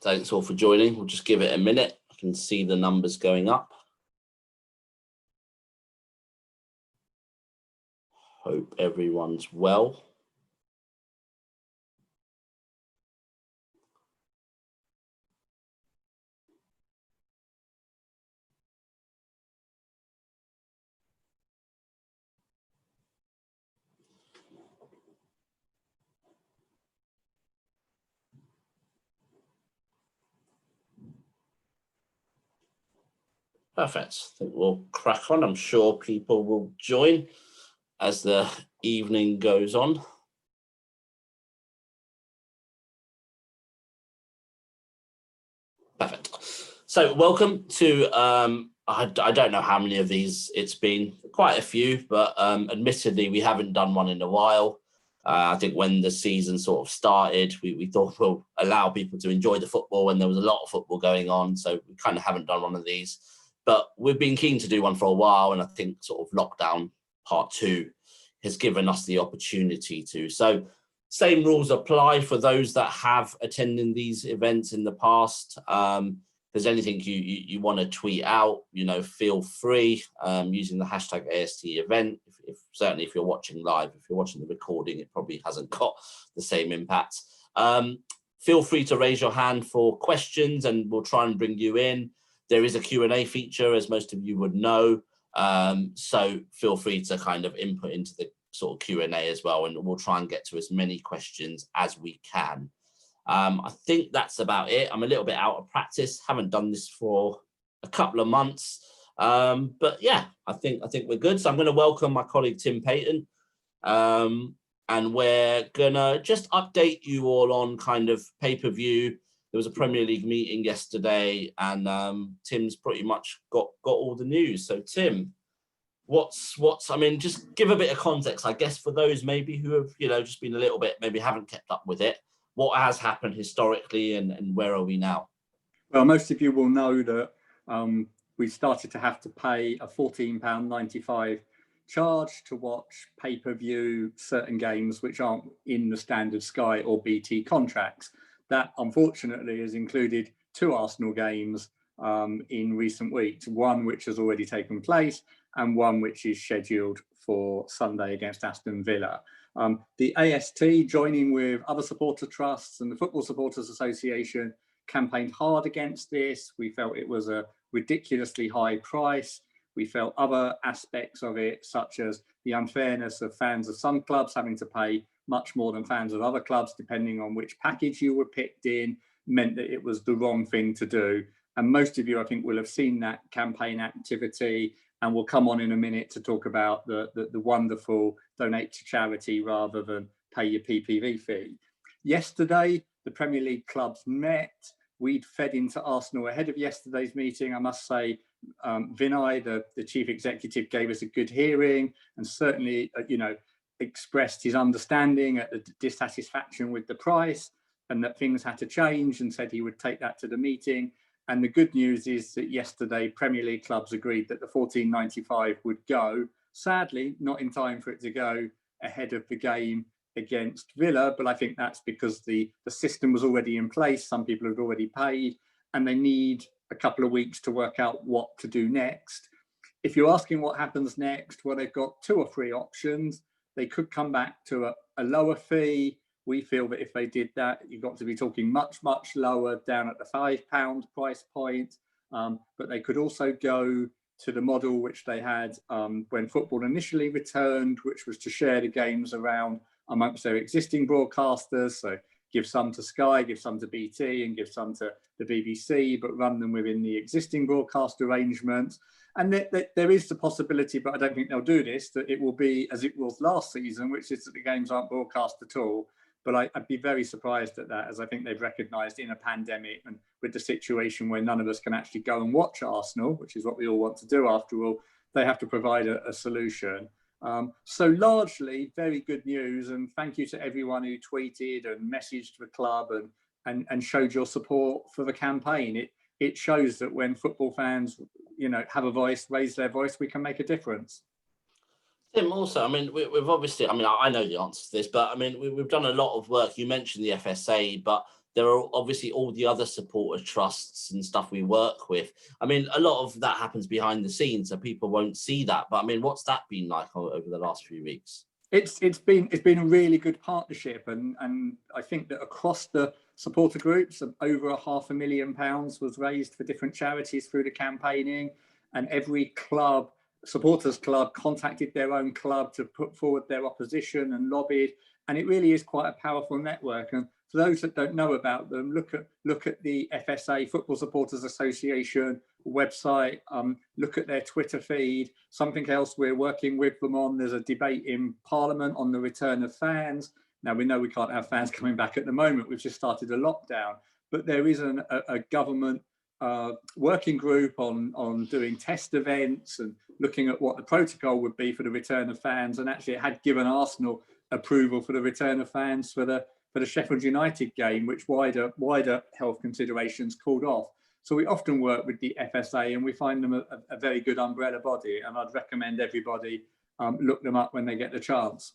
Thanks all for joining. We'll just give it a minute. I can see the numbers going up. Hope everyone's well. Perfect. I think we'll crack on. I'm sure people will join as the evening goes on. Perfect. So welcome to, I don't know how many of these it's been, quite a few, but admittedly, we haven't done one in a while. I think when the season sort of started, we thought we'll allow people to enjoy the football when there was a lot of football going on. So we kind of haven't done one of these. But we've been keen to do one for a while, and I think sort of lockdown part 2 has given us the opportunity to. So same rules apply for those that have attended these events in the past. If there's anything you want to tweet out, feel free using the hashtag AST event. Certainly if you're watching live, if you're watching the recording, it probably hasn't got the same impact. Feel free to raise your hand for questions and we'll try and bring you in. There is a Q&A feature, as most of you would know. So feel free to kind of input into the sort of Q&A as well, and we'll try and get to as many questions as we can. I think that's about it. I'm a little bit out of practice, haven't done this for a couple of months, but yeah, I think we're good. So I'm going to welcome my colleague Tim Payton, and we're gonna just update you all on kind of pay-per-view. There was a Premier League meeting yesterday, and Tim's pretty much got all the news. So Tim, I mean, just give a bit of context, I guess, for those maybe who have, just been a little bit, maybe haven't kept up with it. What has happened historically and where are we now? Well, most of you will know that we started to have to pay a £14.95 charge to watch pay-per-view certain games which aren't in the standard Sky or BT contracts. That unfortunately has included 2 Arsenal games in recent weeks, one which has already taken place and one which is scheduled for Sunday against Aston Villa. The AST, joining with other supporter trusts and the Football Supporters Association, campaigned hard against this. We felt it was a ridiculously high price. We felt other aspects of it, such as the unfairness of fans of some clubs having to pay much more than fans of other clubs, depending on which package you were picked in, meant that it was the wrong thing to do. And most of you, I think, will have seen that campaign activity, and we'll come on in a minute to talk about the wonderful donate to charity rather than pay your PPV fee. Yesterday, the Premier League clubs met. We'd fed into Arsenal ahead of yesterday's meeting. I must say, Vinay, the chief executive, gave us a good hearing and certainly, expressed his understanding at the dissatisfaction with the price and that things had to change, and said he would take that to the meeting. And the good news is that yesterday Premier League clubs agreed that the £14.95 would go. Sadly, not in time for it to go ahead of the game against Villa, but I think that's because the system was already in place. Some people had already paid and they need a couple of weeks to work out what to do next. If you're asking what happens next, well, they've got 2 or 3 options. They could come back to a lower fee. We feel that if they did that, you've got to be talking much, much lower, down at the £5 price point. But they could also go to the model which they had when football initially returned, which was to share the games around amongst their existing broadcasters. So give some to Sky, give some to BT, and give some to the BBC, but run them within the existing broadcast arrangements. And there is the possibility, but I don't think they'll do this, that it will be as it was last season, which is that the games aren't broadcast at all. But I'd be very surprised at that, as I think they've recognised in a pandemic and with the situation where none of us can actually go and watch Arsenal, which is what we all want to do after all, they have to provide a solution. So largely very good news, and thank you to everyone who tweeted and messaged the club and showed your support for the campaign. It shows that when football fans, have a voice, raise their voice, we can make a difference. Tim, also, I mean, we've obviously, I know the answer to this, but I mean, we've done a lot of work. You mentioned the FSA, but there are obviously all the other supporter trusts and stuff we work with. I mean, a lot of that happens behind the scenes, so people won't see that. But I mean, what's that been like over the last few weeks? It's been a really good partnership, and I think that across the supporter groups, over £500,000 was raised for different charities through the campaigning, and every club, supporters club, contacted their own club to put forward their opposition and lobbied, and it really is quite a powerful network. And for those that don't know about them, look at the FSA, Football Supporters Association website, look at their Twitter feed. Something else we're working with them on, there's a debate in Parliament on the return of fans. Now, we know we can't have fans coming back at the moment, we've just started a lockdown, but there is a government working group on doing test events and looking at what the protocol would be for the return of fans. And actually it had given Arsenal approval for the return of fans for the Sheffield United game, which wider health considerations called off. So we often work with the FSA, and we find them a very good umbrella body, and I'd recommend everybody look them up when they get the chance.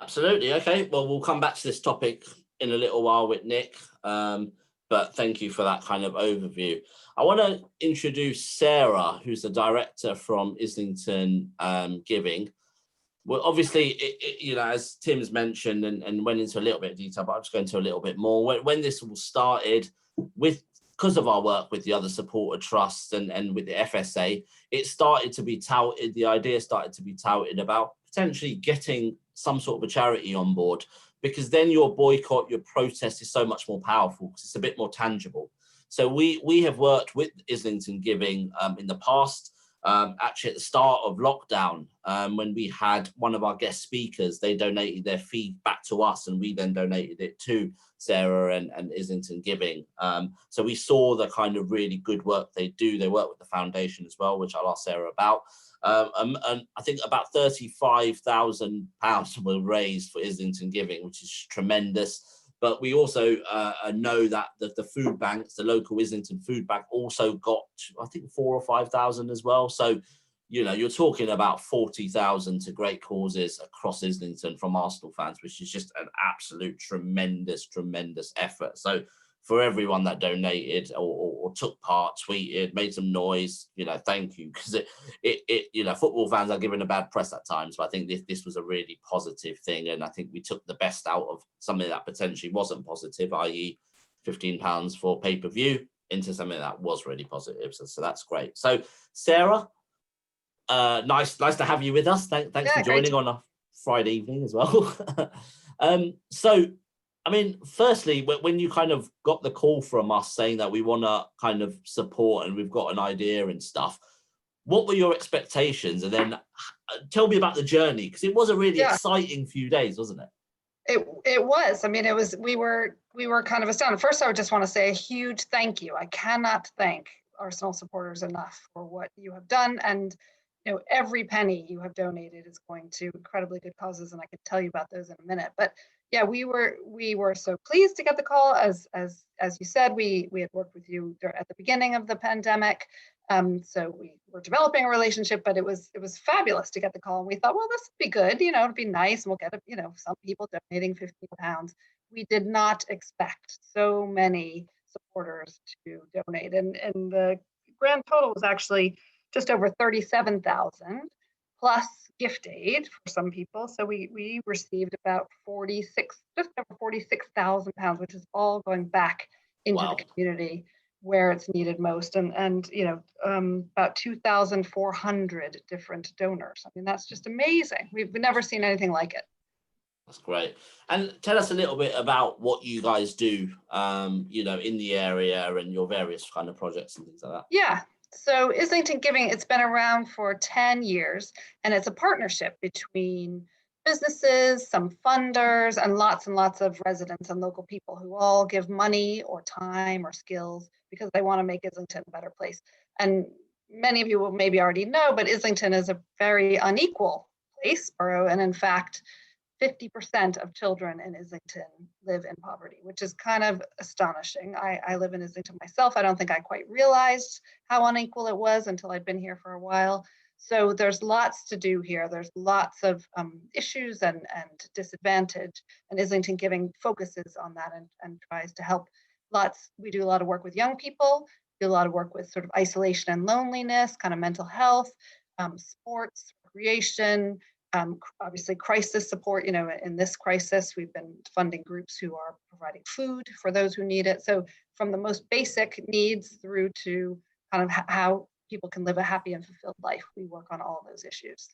Absolutely. Okay, well, we'll come back to this topic in a little while with Nick, but thank you for that kind of overview. I want to introduce Sarah, who's the director from Islington Giving. Well, obviously, you know, as Tim's mentioned and went into a little bit of detail, but I'll just go into a little bit more. When this all started, because of our work with the other supporter trusts and with the FSA, it started to be touted, the idea started to be touted about potentially getting some sort of a charity on board, because then your boycott, your protest is so much more powerful because it's a bit more tangible. So we have worked with Islington Giving in the past. Actually, at the start of lockdown, when we had one of our guest speakers, they donated their fee back to us, and we then donated it to Sarah and Islington Giving. So we saw the kind of really good work they do. They work with the foundation as well, which I'll ask Sarah about. And I think about £35,000 were raised for Islington Giving, which is tremendous. But we also know that the food banks, the local Islington food bank, also got, I think, 4,000 or 5,000 as well. So, you know, you're talking about 40,000 to great causes across Islington from Arsenal fans, which is just an absolute tremendous effort. So for everyone that donated or took part, tweeted, made some noise, you know, thank you, because it you know, football fans are given a bad press at times, but I think this was a really positive thing, and I think we took the best out of something that potentially wasn't positive, i.e. £15 for pay-per-view, into something that was really positive. So that's great. So Sarah, nice to have you with us. Thanks for joining on a Friday evening as well. So I mean, firstly, when you kind of got the call from us saying that we want to kind of support and we've got an idea and stuff, what were your expectations? And then tell me about the journey, because it was a really exciting few days, wasn't it? It was. I mean, it was. We were kind of astounded. First, I would just want to say a huge thank you. I cannot thank Arsenal supporters enough for what you have done, and you know, every penny you have donated is going to incredibly good causes, and I can tell you about those in a minute. But yeah, we were so pleased to get the call. As you said, we had worked with you at the beginning of the pandemic, so we were developing a relationship. But it was fabulous to get the call, and we thought, well, this would be good. You know, it'd be nice, and we'll get you know, some people donating £15. We did not expect so many supporters to donate, and the grand total was actually just over 37,000 plus gift aid for some people. So we received about just over £46,000, which is all going back into the community where it's needed most, and you know, about 2,400 different donors. I mean, that's just amazing. We've never seen anything like it. That's great. And tell us a little bit about what you guys do, you know, in the area and your various kind of projects and things like that. Yeah. So Islington Giving, it's been around for 10 years, and it's a partnership between businesses, some funders, and lots of residents and local people who all give money or time or skills because they want to make Islington a better place. And many of you will maybe already know, but Islington is a very unequal place, borough, and in fact, 50% of children in Islington live in poverty, which is kind of astonishing. I live in Islington myself. I don't think I quite realized how unequal it was until I'd been here for a while. So there's lots to do here. There's lots of issues and disadvantage, and Islington Giving focuses on that and tries to help lots. We do a lot of work with young people, do a lot of work with sort of isolation and loneliness, kind of mental health, sports, recreation, obviously crisis support. You know, in this crisis, we've been funding groups who are providing food for those who need it. So from the most basic needs through to kind of how people can live a happy and fulfilled life, we work on all those issues.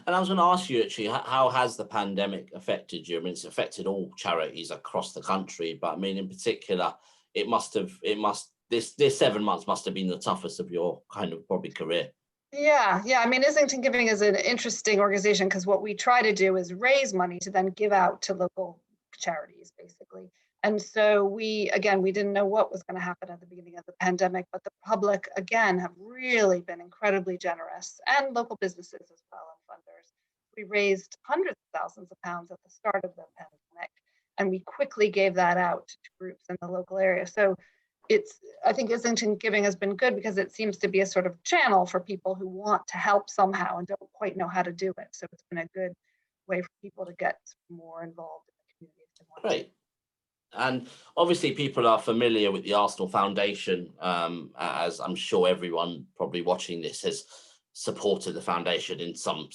And I was going to ask you, actually, how has the pandemic affected you? I mean, it's affected all charities across the country, but I mean, in particular, this 7 months must have been the toughest of your kind of probably career. Yeah. I mean, Islington Giving is an interesting organization because what we try to do is raise money to then give out to local charities, basically. And so we didn't know what was going to happen at the beginning of the pandemic, but the public, again, have really been incredibly generous, and local businesses as well, and funders. We raised hundreds of thousands of pounds at the start of the pandemic, and we quickly gave that out to groups in the local area. So I think Islington Giving has been good because it seems to be a sort of channel for people who want to help somehow and don't quite know how to do it. So it's been a good way for people to get more involved in the community if they want. Great. And obviously people are familiar with the Arsenal Foundation, as I'm sure everyone probably watching this has supported the foundation in some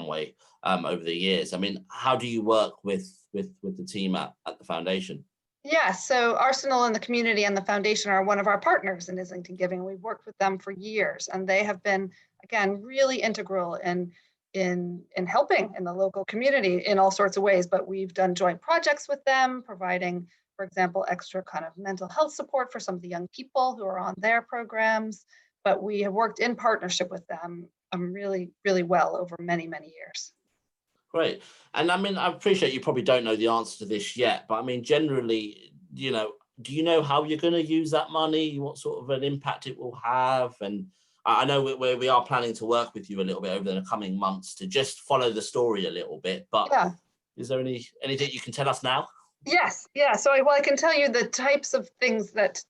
way over the years. I mean, how do you work with the team at the foundation? Yeah, so Arsenal and the community and the foundation are one of our partners in Islington Giving. We've worked with them for years, and they have been, again, really integral in helping in the local community in all sorts of ways. But we've done joint projects with them, providing, for example, extra kind of mental health support for some of the young people who are on their programs. But we have worked in partnership with them really, really well over many, many years. Great. And I mean, I appreciate you probably don't know the answer to this yet, but I mean, generally, you know, do you know how you're going to use that money, what sort of an impact it will have? And I know we are planning to work with you a little bit over the coming months to just follow the story a little bit, but yeah. Is there anything you can tell us now? Yes. Yeah. So I can tell you the types of things that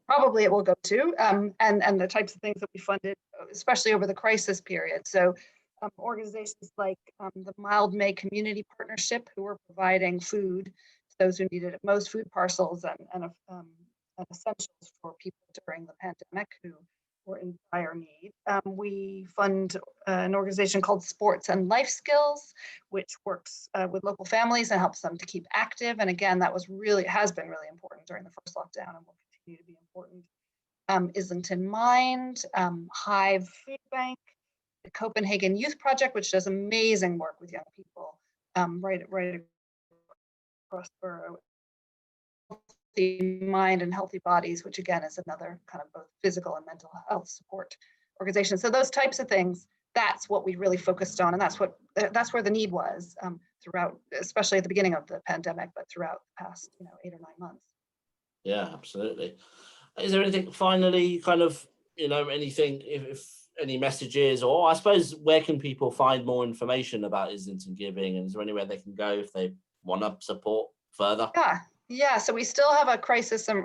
probably it will go to, and the types of things that we funded, especially over the crisis period. So organizations like the Mild May Community Partnership, who are providing food to those who needed it most, food parcels and essentials for people during the pandemic who were in dire need. We fund an organization called Sports and Life Skills, which works with local families and helps them to keep active. And again, that has been really important during the first lockdown and will continue to be important. Islington Mind, Hive Food Bank, the Copenhagen Youth Project, which does amazing work with young people right across the borough. Healthy Mind and Healthy Bodies, which again is another kind of both physical and mental health support organization. So those types of things, that's what we really focused on, and that's where the need was throughout, especially at the beginning of the pandemic, but throughout the past 8 or 9 months. Yeah, absolutely. Is there anything finally, kind of, anything, if any messages, or I suppose where can people find more information about Islington Giving, and is there anywhere they can go if they want to support further? Yeah. So we still have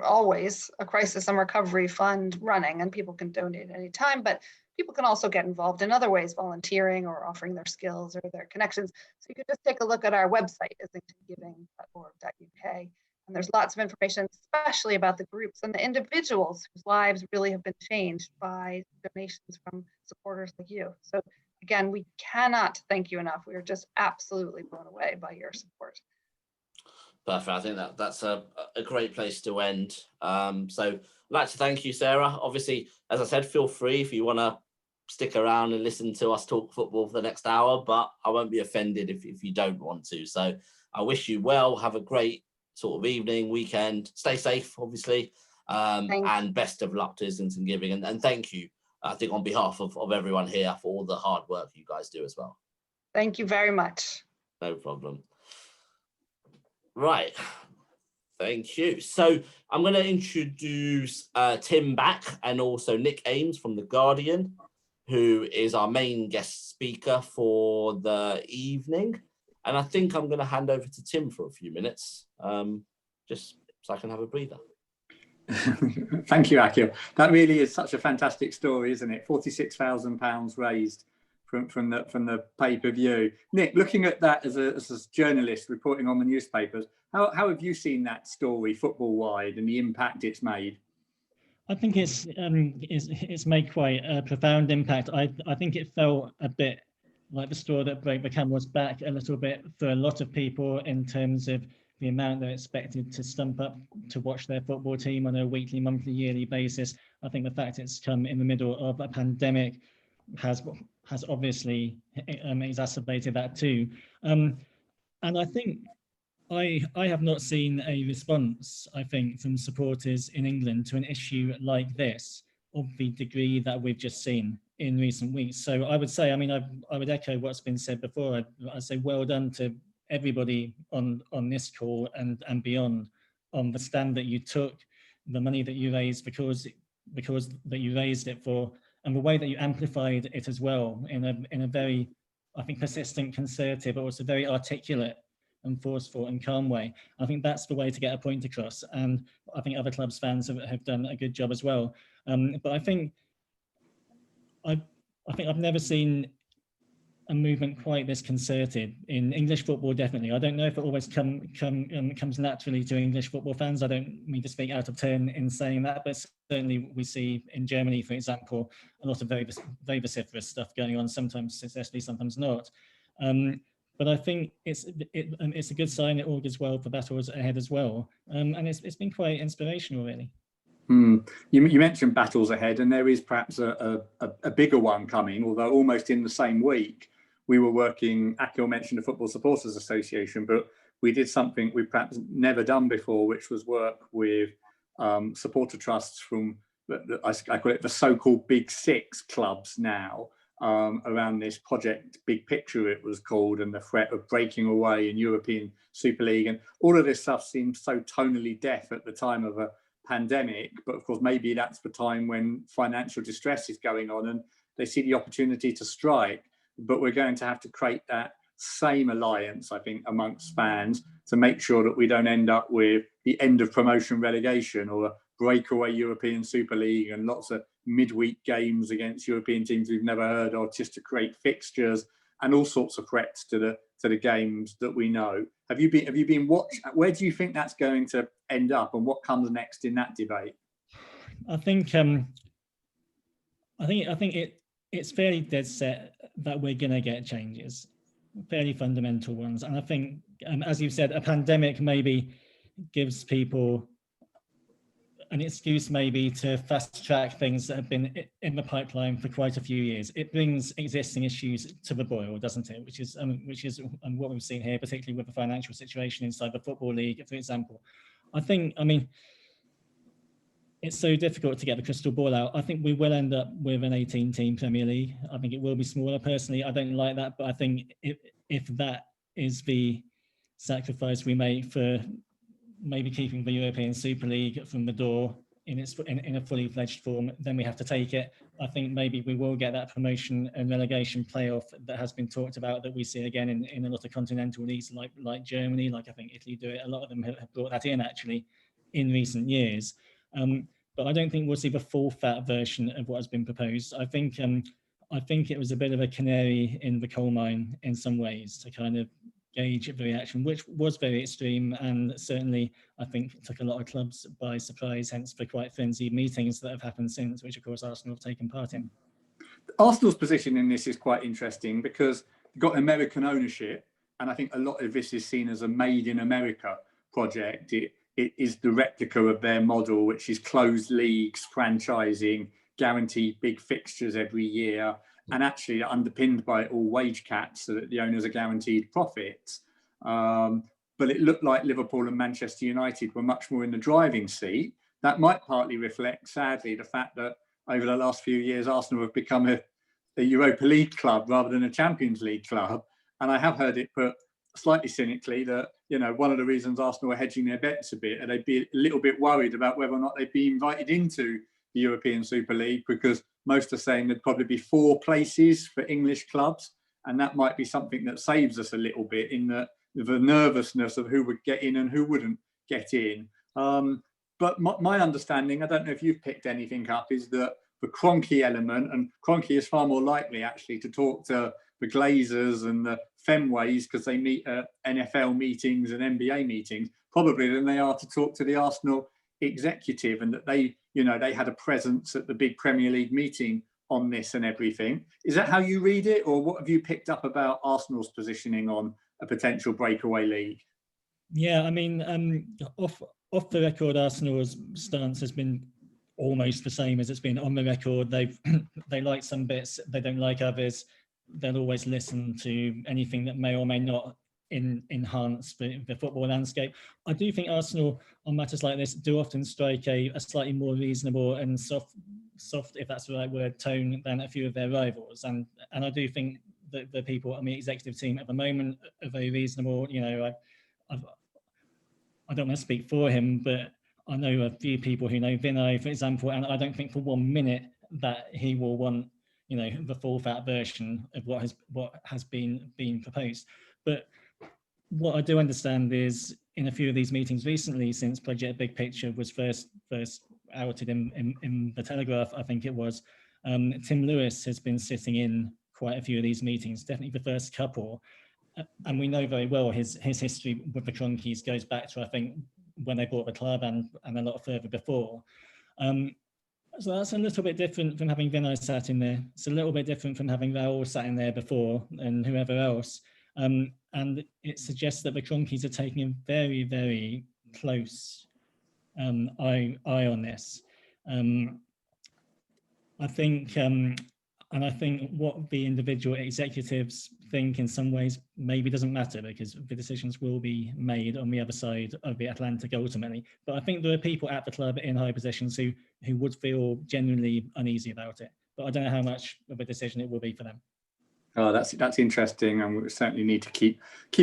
always a crisis and recovery fund running, and people can donate at any time, but people can also get involved in other ways, volunteering or offering their skills or their connections. So you can just take a look at our website, islingtongiving.org.uk. And there's lots of information, especially about the groups and the individuals whose lives really have been changed by donations from supporters like you. So again, we cannot thank you enough. We are just absolutely blown away by your support. Perfect. I think that's a great place to end. So I'd like to thank you, Sarah. Obviously, as I said, feel free if you want to stick around and listen to us talk football for the next hour, but I won't be offended if you don't want to. So I wish you well. Have a great sort of evening, weekend. Stay safe, obviously, and best of luck to Islington Giving. And thank you, I think, on behalf of everyone here for all the hard work you guys do as well. Thank you very much. No problem. Right. Thank you. So I'm going to introduce Tim back, and also Nick Ames from The Guardian, who is our main guest speaker for the evening. And I think I'm going to hand over to Tim for a few minutes, just so I can have a breather. Thank you, Akil. That really is such a fantastic story, isn't it? £46,000 raised from the pay-per-view. Nick, looking at that as a journalist reporting on the newspapers, how have you seen that story football-wide and the impact it's made? I think it's made quite a profound impact. I think it felt a bit like the straw that broke the camel's back a little bit for a lot of people in terms of the amount they're expected to stump up to watch their football team on a weekly, monthly, yearly basis. I think the fact it's come in the middle of a pandemic has obviously exacerbated that too. And I think I have not seen a response, I think, from supporters in England to an issue like this of the degree that we've just seen in recent weeks. So I would say, I mean, I would echo what's been said before. I'd say well done to everybody on this call and beyond on the stand that you took, the money that you raised because that you raised it for, and the way that you amplified it as well in a very, I think, persistent, concerted, but also very articulate and forceful and calm way. I think that's the way to get a point across, and I think other clubs fans have done a good job as well. But I think I've never seen a movement quite this concerted in English football. Definitely, I don't know if it always comes naturally to English football fans. I don't mean to speak out of turn in saying that, but certainly we see in Germany, for example, a lot of very vociferous stuff going on. Sometimes successfully, sometimes not. But I think it's a good sign. It augurs well for battles ahead as well, and it's been quite inspirational, really. You mentioned battles ahead, and there is perhaps a bigger one coming, although almost in the same week. We were working, Akil mentioned the Football Supporters Association, but we did something we've perhaps never done before, which was work with supporter trusts from, I call it the so-called Big Six clubs now, around this project Big Picture, it was called, and the threat of breaking away in European Super League. And all of this stuff seems so tonally deaf at the time of a pandemic, but of course maybe that's the time when financial distress is going on and they see the opportunity to strike. But we're going to have to create that same alliance, I think, amongst fans to make sure that we don't end up with the end of promotion relegation or a breakaway European Super League and lots of midweek games against European teams we've never heard of, just to create fixtures and all sorts of threats to the games that we know. Have you been watching? Where do you think that's going to end up, and what comes next in that debate? I think it's fairly dead set that we're going to get changes, fairly fundamental ones. And I think, as you've said, a pandemic maybe gives people an excuse maybe to fast track things that have been in the pipeline for quite a few years. It brings existing issues to the boil, doesn't it? Which is what we've seen here, particularly with the financial situation inside the Football League, for example. I mean, it's so difficult to get the crystal ball out. I think we will end up with an 18-team Premier League. I think it will be smaller. Personally, I don't like that, but I think if that is the sacrifice we make for maybe keeping the European Super League from the door in a fully fledged form, then we have to take it. I think maybe we will get that promotion and relegation playoff that has been talked about, that we see again in a lot of continental leagues like Germany, like I think Italy do it. A lot of them have brought that in actually in recent years. But I don't think we'll see the full fat version of what has been proposed. I think it was a bit of a canary in the coal mine in some ways to kind of gauge the reaction, which was very extreme, and certainly I think took a lot of clubs by surprise, hence the quite frenzied meetings that have happened since, which of course Arsenal have taken part in. Arsenal's position in this is quite interesting because you've got American ownership, and I think a lot of this is seen as a made in America project. It is the replica of their model, which is closed leagues, franchising, guaranteed big fixtures every year, and actually underpinned by all wage caps so that the owners are guaranteed profits. But it looked like Liverpool and Manchester United were much more in the driving seat. That might partly reflect, sadly, the fact that over the last few years, Arsenal have become a Europa League club rather than a Champions League club. And I have heard it put slightly cynically that, one of the reasons Arsenal are hedging their bets a bit, and they'd be a little bit worried about whether or not they'd be invited into the European Super League, because most are saying there'd probably be 4 places for English clubs, and that might be something that saves us a little bit in the nervousness of who would get in and who wouldn't get in. But my understanding, I don't know if you've picked anything up, is that the Kroenke element, and Kroenke is far more likely actually to talk to the Glazers and the Fenways because they meet at NFL meetings and NBA meetings, probably than they are to talk to the Arsenal executive, and that they, you know, they had a presence at the big Premier League meeting on this and everything. Is that how you read it, or what have you picked up about Arsenal's positioning on a potential breakaway league? Yeah, I mean, off the record, Arsenal's stance has been almost the same as it's been on the record. They like some bits, they don't like others. They'll always listen to anything that may or may not enhance the football landscape. I do think Arsenal, on matters like this, do often strike a slightly more reasonable and soft, if that's the right word, tone than a few of their rivals. And I do think that the people on the executive team at the moment are very reasonable. You know, I don't want to speak for him, but I know a few people who know Vinay, for example, and I don't think for 1 minute that he will want, you know, the full fat version of what has been proposed. But what I do understand is in a few of these meetings recently, since Project Big Picture was first outed in the Telegraph, I think it was, Tim Lewis has been sitting in quite a few of these meetings, definitely the first couple. And we know very well his history with the Kroenkes goes back to, I think, when they bought the club and a lot further before. So that's a little bit different from having Vinay sat in there. It's a little bit different from having Raul sat in there before and whoever else. And it suggests that the Kroenkes are taking a very, very close eye on this. I think, and I think what the individual executives think in some ways maybe doesn't matter, because the decisions will be made on the other side of the Atlantic ultimately. But I think there are people at the club in high positions who would feel genuinely uneasy about it. But I don't know how much of a decision it will be for them. Oh, that's interesting, and we certainly need to keep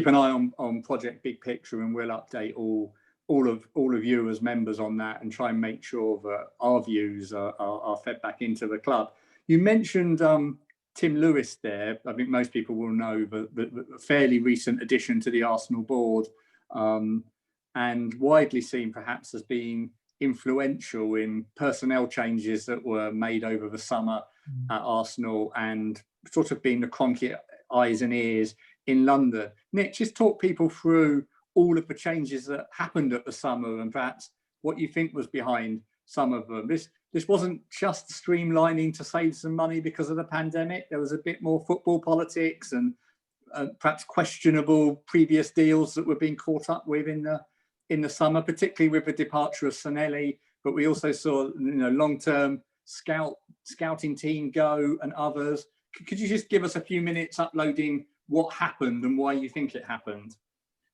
an eye on Project Big Picture, and we'll update all of you as members on that, and try and make sure that our views are fed back into the club. You mentioned Tim Lewis there. I think most people will know the fairly recent addition to the Arsenal board, and widely seen perhaps as being influential in personnel changes that were made over the summer at Arsenal, and sort of being the Kroenke eyes and ears in London. Nick, just talk people through all of the changes that happened at the summer, and perhaps what you think was behind some of them. This wasn't just streamlining to save some money because of the pandemic. There was a bit more football politics and perhaps questionable previous deals that were being caught up with in the summer, particularly with the departure of Sonelli. But we also saw, you know, long-term scouting team go and others. Could you just give us a few minutes uploading what happened and why you think it happened?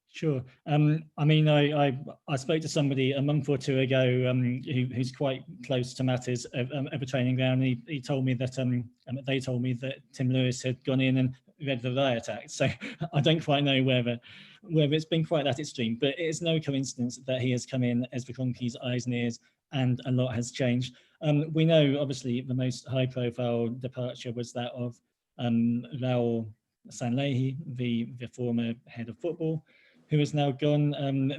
Sure. I mean, I spoke to somebody a month or two ago who's quite close to matters of a training ground. And he told me that they told me that Tim Lewis had gone in and read the riot act. So I don't quite know whether it's been quite that extreme, but it is no coincidence that he has come in as the Kroenke's eyes and ears, and a lot has changed. We know, obviously, the most high-profile departure was that of Raul Sanllehi, the former head of football, who is now gone.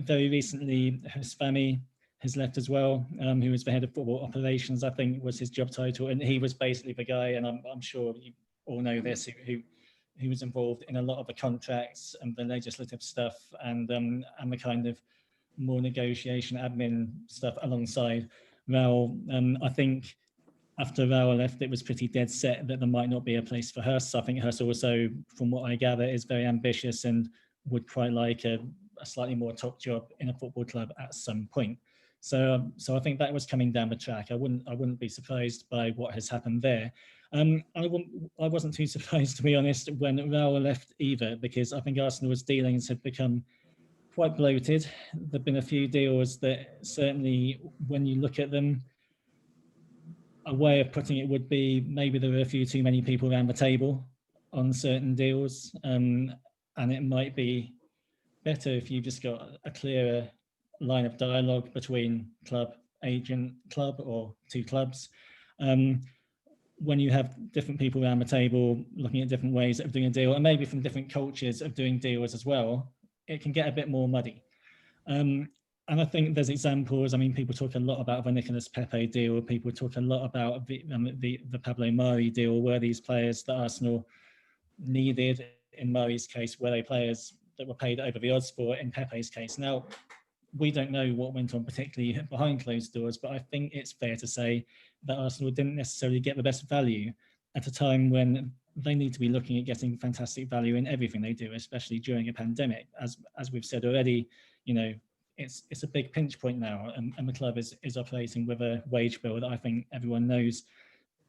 Very recently, Husfami has left as well, who was the head of football operations, I think was his job title. And he was basically the guy, and I'm sure you all know this, who was involved in a lot of the contracts and the legislative stuff and the kind of more negotiation admin stuff alongside Raul. I think after Raul left, it was pretty dead set that there might not be a place for Hus. I think Hus also, from what I gather, is very ambitious and would quite like a slightly more top job in a football club at some point. So I think that was coming down the track. I wouldn't be surprised by what has happened there. I wasn't too surprised, to be honest, when Raul left either, because I think Arsenal's dealings had become quite bloated. There've been a few deals that certainly, when you look at them, a way of putting it would be maybe there were a few too many people around the table on certain deals. And it might be better if you just got a clearer line of dialogue between club, agent, club, or two clubs. When you have different people around the table looking at different ways of doing a deal, and maybe from different cultures of doing deals as well, it can get a bit more muddy. And I think there's examples. I mean, people talk a lot about the Nicolas Pepe deal. People talk a lot about the Pablo Mari deal, where these players that Arsenal needed, in Mari's case, were they players that were paid over the odds for in Pepe's case. Now, we don't know what went on particularly behind closed doors, but I think it's fair to say that Arsenal didn't necessarily get the best value at a time when they need to be looking at getting fantastic value in everything they do, especially during a pandemic. As we've said already, you know, it's a big pinch point now, and the club is operating with a wage bill that I think everyone knows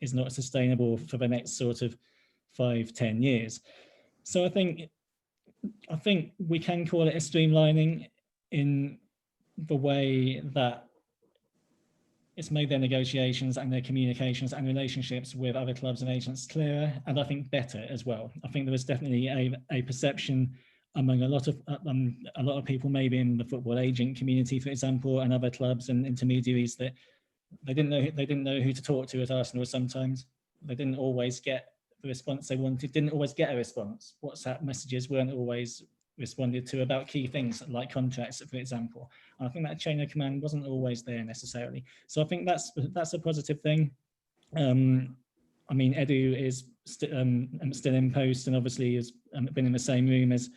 is not sustainable for the next sort of 5-10 years. So I think we can call it a streamlining in the way that it's made their negotiations and their communications and relationships with other clubs and agents clearer, and I think better as well. I think there was definitely a perception among a lot of people, maybe in the football agent community, for example, and other clubs and intermediaries, that they didn't know who to talk to at Arsenal. Sometimes they didn't always get the response they wanted. Didn't always get a response. WhatsApp messages weren't always responded to about key things like contracts, for example. And I think that chain of command wasn't always there necessarily. So I think that's a positive thing. I mean, Edu is still in post, and obviously has been in the same room as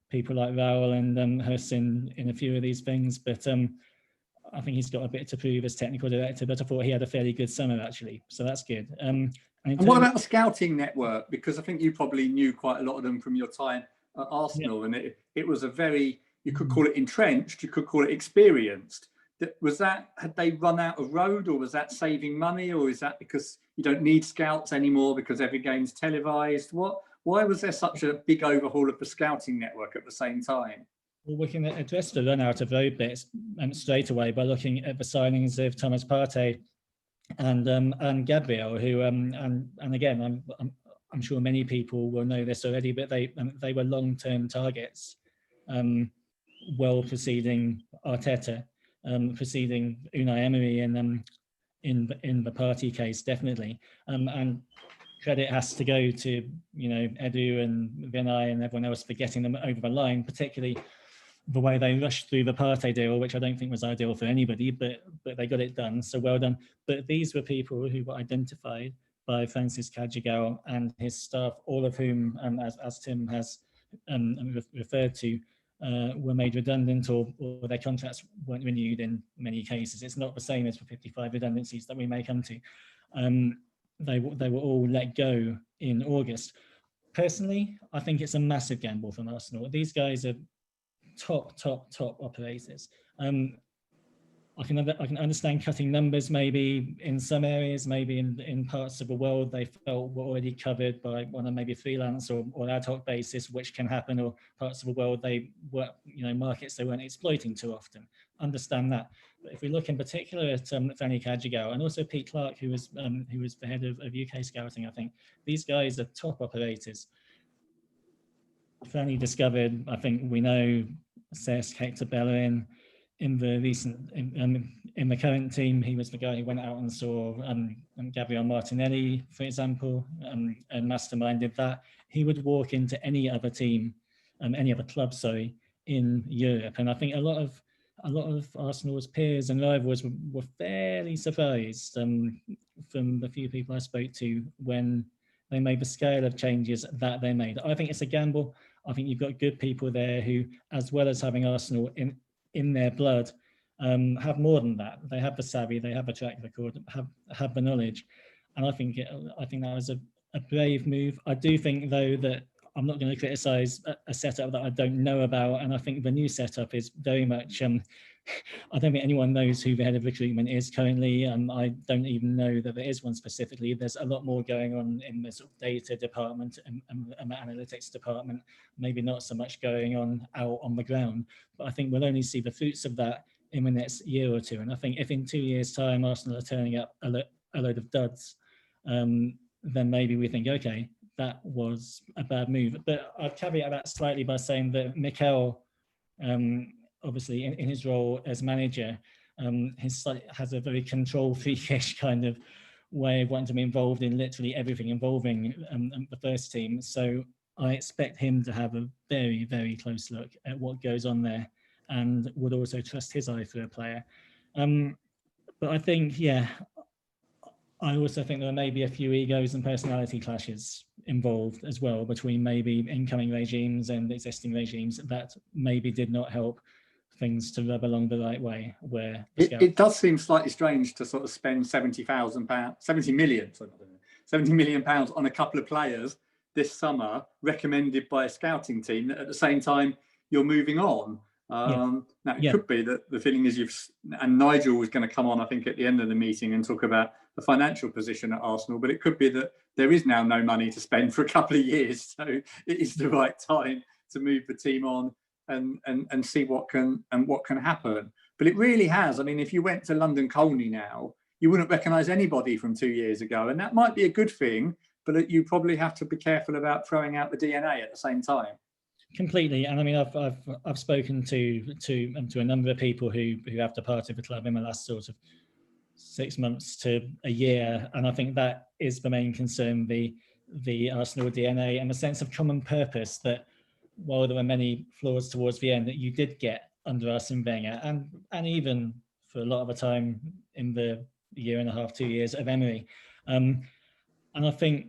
people like Raul and Hussein in a few of these things, but I think he's got a bit to prove as technical director, but I thought he had a fairly good summer actually, so that's good. And what about the scouting network? Because I think you probably knew quite a lot of them from your time at Arsenal, and it was a very, you could call it entrenched, you could call it experienced. Had they run out of road, or was that saving money, or is that because you don't need scouts anymore because every game's televised? Why was there such a big overhaul of the scouting network at the same time? Well, we can address the run out of road bits straight away by looking at the signings of Thomas Partey and Gabriel, who and again, I'm sure many people will know this already, but they were long-term targets, well preceding Arteta, preceding Unai Emery in the Partey case, definitely, and credit has to go to, you know, Edu and Vinay and everyone else for getting them over the line, particularly the way they rushed through the Partey deal, which I don't think was ideal for anybody, but they got it done, so well done. But these were people who were identified by Francis Cajigao and his staff, all of whom, as Tim has referred to, were made redundant or their contracts weren't renewed in many cases. It's not the same as the 55 redundancies that we may come to. They were all let go in August. Personally, I think it's a massive gamble from Arsenal. These guys are top operators. I can understand cutting numbers maybe in some areas, maybe in parts of the world they felt were already covered by on a maybe freelance or ad hoc basis, which can happen, or parts of the world they were, you know, markets they weren't exploiting too often. Understand that. But if we look in particular at Fanny Cajigao and also Pete Clark, who was the head of UK scouting, I think these guys are top operators. Fanny discovered, I think we know, Cesc, Hector Bellerin. In the recent, in the current team, he was the guy who went out and saw Gabriel Martinelli, for example, and masterminded that. He would walk into any other team, any other club, sorry, in Europe, and I think a lot of Arsenal's peers and rivals were fairly surprised from the few people I spoke to when they made the scale of changes that they made. I think it's a gamble. I think you've got good people there who, as well as having Arsenal in their blood, have more than that. They have the savvy, they have a track record, have the knowledge, and I think that was a brave move. I do think though that I'm not going to criticise a setup that I don't know about, and I think the new setup is very much. I don't think anyone knows who the head of recruitment is currently. I don't even know that there is one specifically. There's a lot more going on in the sort of data department and the analytics department. Maybe not so much going on out on the ground, but I think we'll only see the fruits of that in the next year or two. And I think if in 2 years' time Arsenal are turning up a load of duds, then maybe we think, okay, that was a bad move. But I'd caveat that slightly by saying that Mikel, obviously in his role as manager, has a very control freakish kind of way of wanting to be involved in literally everything involving the first team. So I expect him to have a very, very close look at what goes on there and would also trust his eye for a player. But I think, yeah, I also think there may be a few egos and personality clashes involved as well between maybe incoming regimes and existing regimes that maybe did not help things to rub along the right way. Where it does seem slightly strange to sort of spend £70 million on a couple of players this summer, recommended by a scouting team, that at the same time you're moving on. Now it could be that the feeling is and Nigel was going to come on, I think, at the end of the meeting and talk about the financial position at Arsenal, but it could be that there is now no money to spend for a couple of years, so it is the right time to move the team on and see what can happen. But it really has. I mean, if you went to London Colney now, you wouldn't recognise anybody from 2 years ago, and that might be a good thing, but you probably have to be careful about throwing out the DNA at the same time. Completely, and I mean, I've spoken to a number of people who have departed the club in the last sort of 6 months to a year, and I think that is the main concern: the Arsenal DNA and the sense of common purpose. That while there were many flaws towards the end, that you did get under Arsene Wenger, and even for a lot of the time in the year and a half, 2 years of Emery, and I think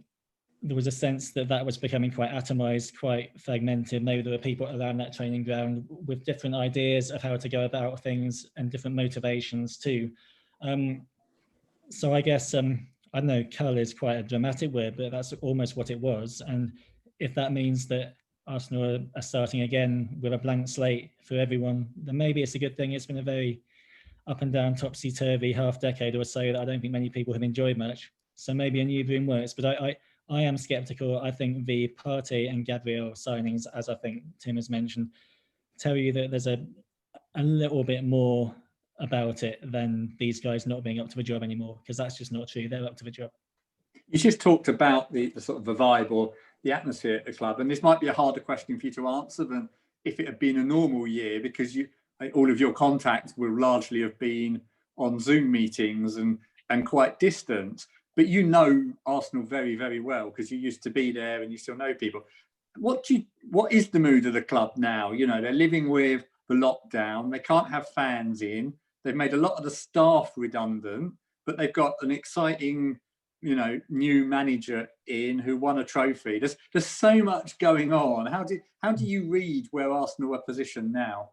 there was a sense that was becoming quite atomized, quite fragmented. Maybe there were people around that training ground with different ideas of how to go about things and different motivations too. So I guess, I don't know, cull is quite a dramatic word, but that's almost what it was. And if that means that Arsenal are starting again with a blank slate for everyone, then maybe it's a good thing. It's been a very up and down, topsy-turvy half decade or so that I don't think many people have enjoyed much. So maybe a new boom works, but I am sceptical. I think the Partey and Gabriel signings, as I think Tim has mentioned, tell you that there's a little bit more about it than these guys not being up to the job anymore, because that's just not true. They're up to the job. You just talked about the sort of the vibe or the atmosphere at the club, and this might be a harder question for you to answer than if it had been a normal year, because all of your contacts will largely have been on Zoom meetings and quite distant. But you know Arsenal very, very well because you used to be there and you still know people. What is the mood of the club now? You know, they're living with the lockdown. They can't have fans in. They've made a lot of the staff redundant, but they've got an exciting, you know, new manager in who won a trophy. There's so much going on. How do you read where Arsenal are positioned now?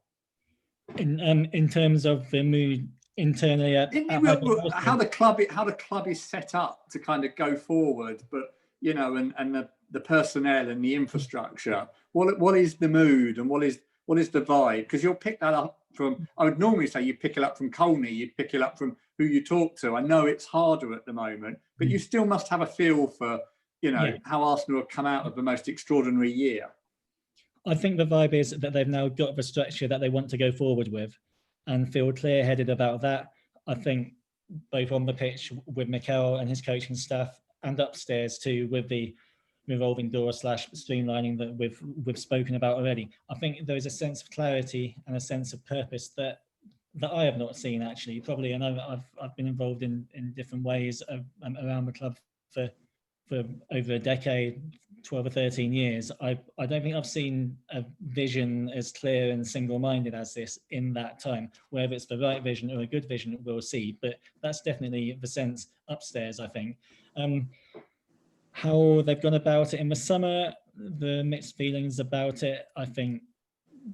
In terms of the mood internally, how the club is set up to kind of go forward, but you know, and the personnel and the infrastructure. What is the mood and what is the vibe? Because you'll pick that up from. I would normally say you pick it up from Colney. You'd pick it up from who you talk to. I know it's harder at the moment, but you still must have a feel for, you know, how Arsenal have come out of the most extraordinary year. I think the vibe is that they've now got the structure that they want to go forward with and feel clear-headed about that. I think both on the pitch with Mikel and his coaching staff and upstairs too with the revolving door / streamlining that we've spoken about already. I think there is a sense of clarity and a sense of purpose that I have not seen actually. Probably, and I've been involved in different ways around the club for over a decade, 12 or 13 years. I don't think I've seen a vision as clear and single-minded as this in that time. Whether it's the right vision or a good vision, we'll see. But that's definitely the sense upstairs, I think. How they've gone about it in the summer, the mixed feelings about it, I think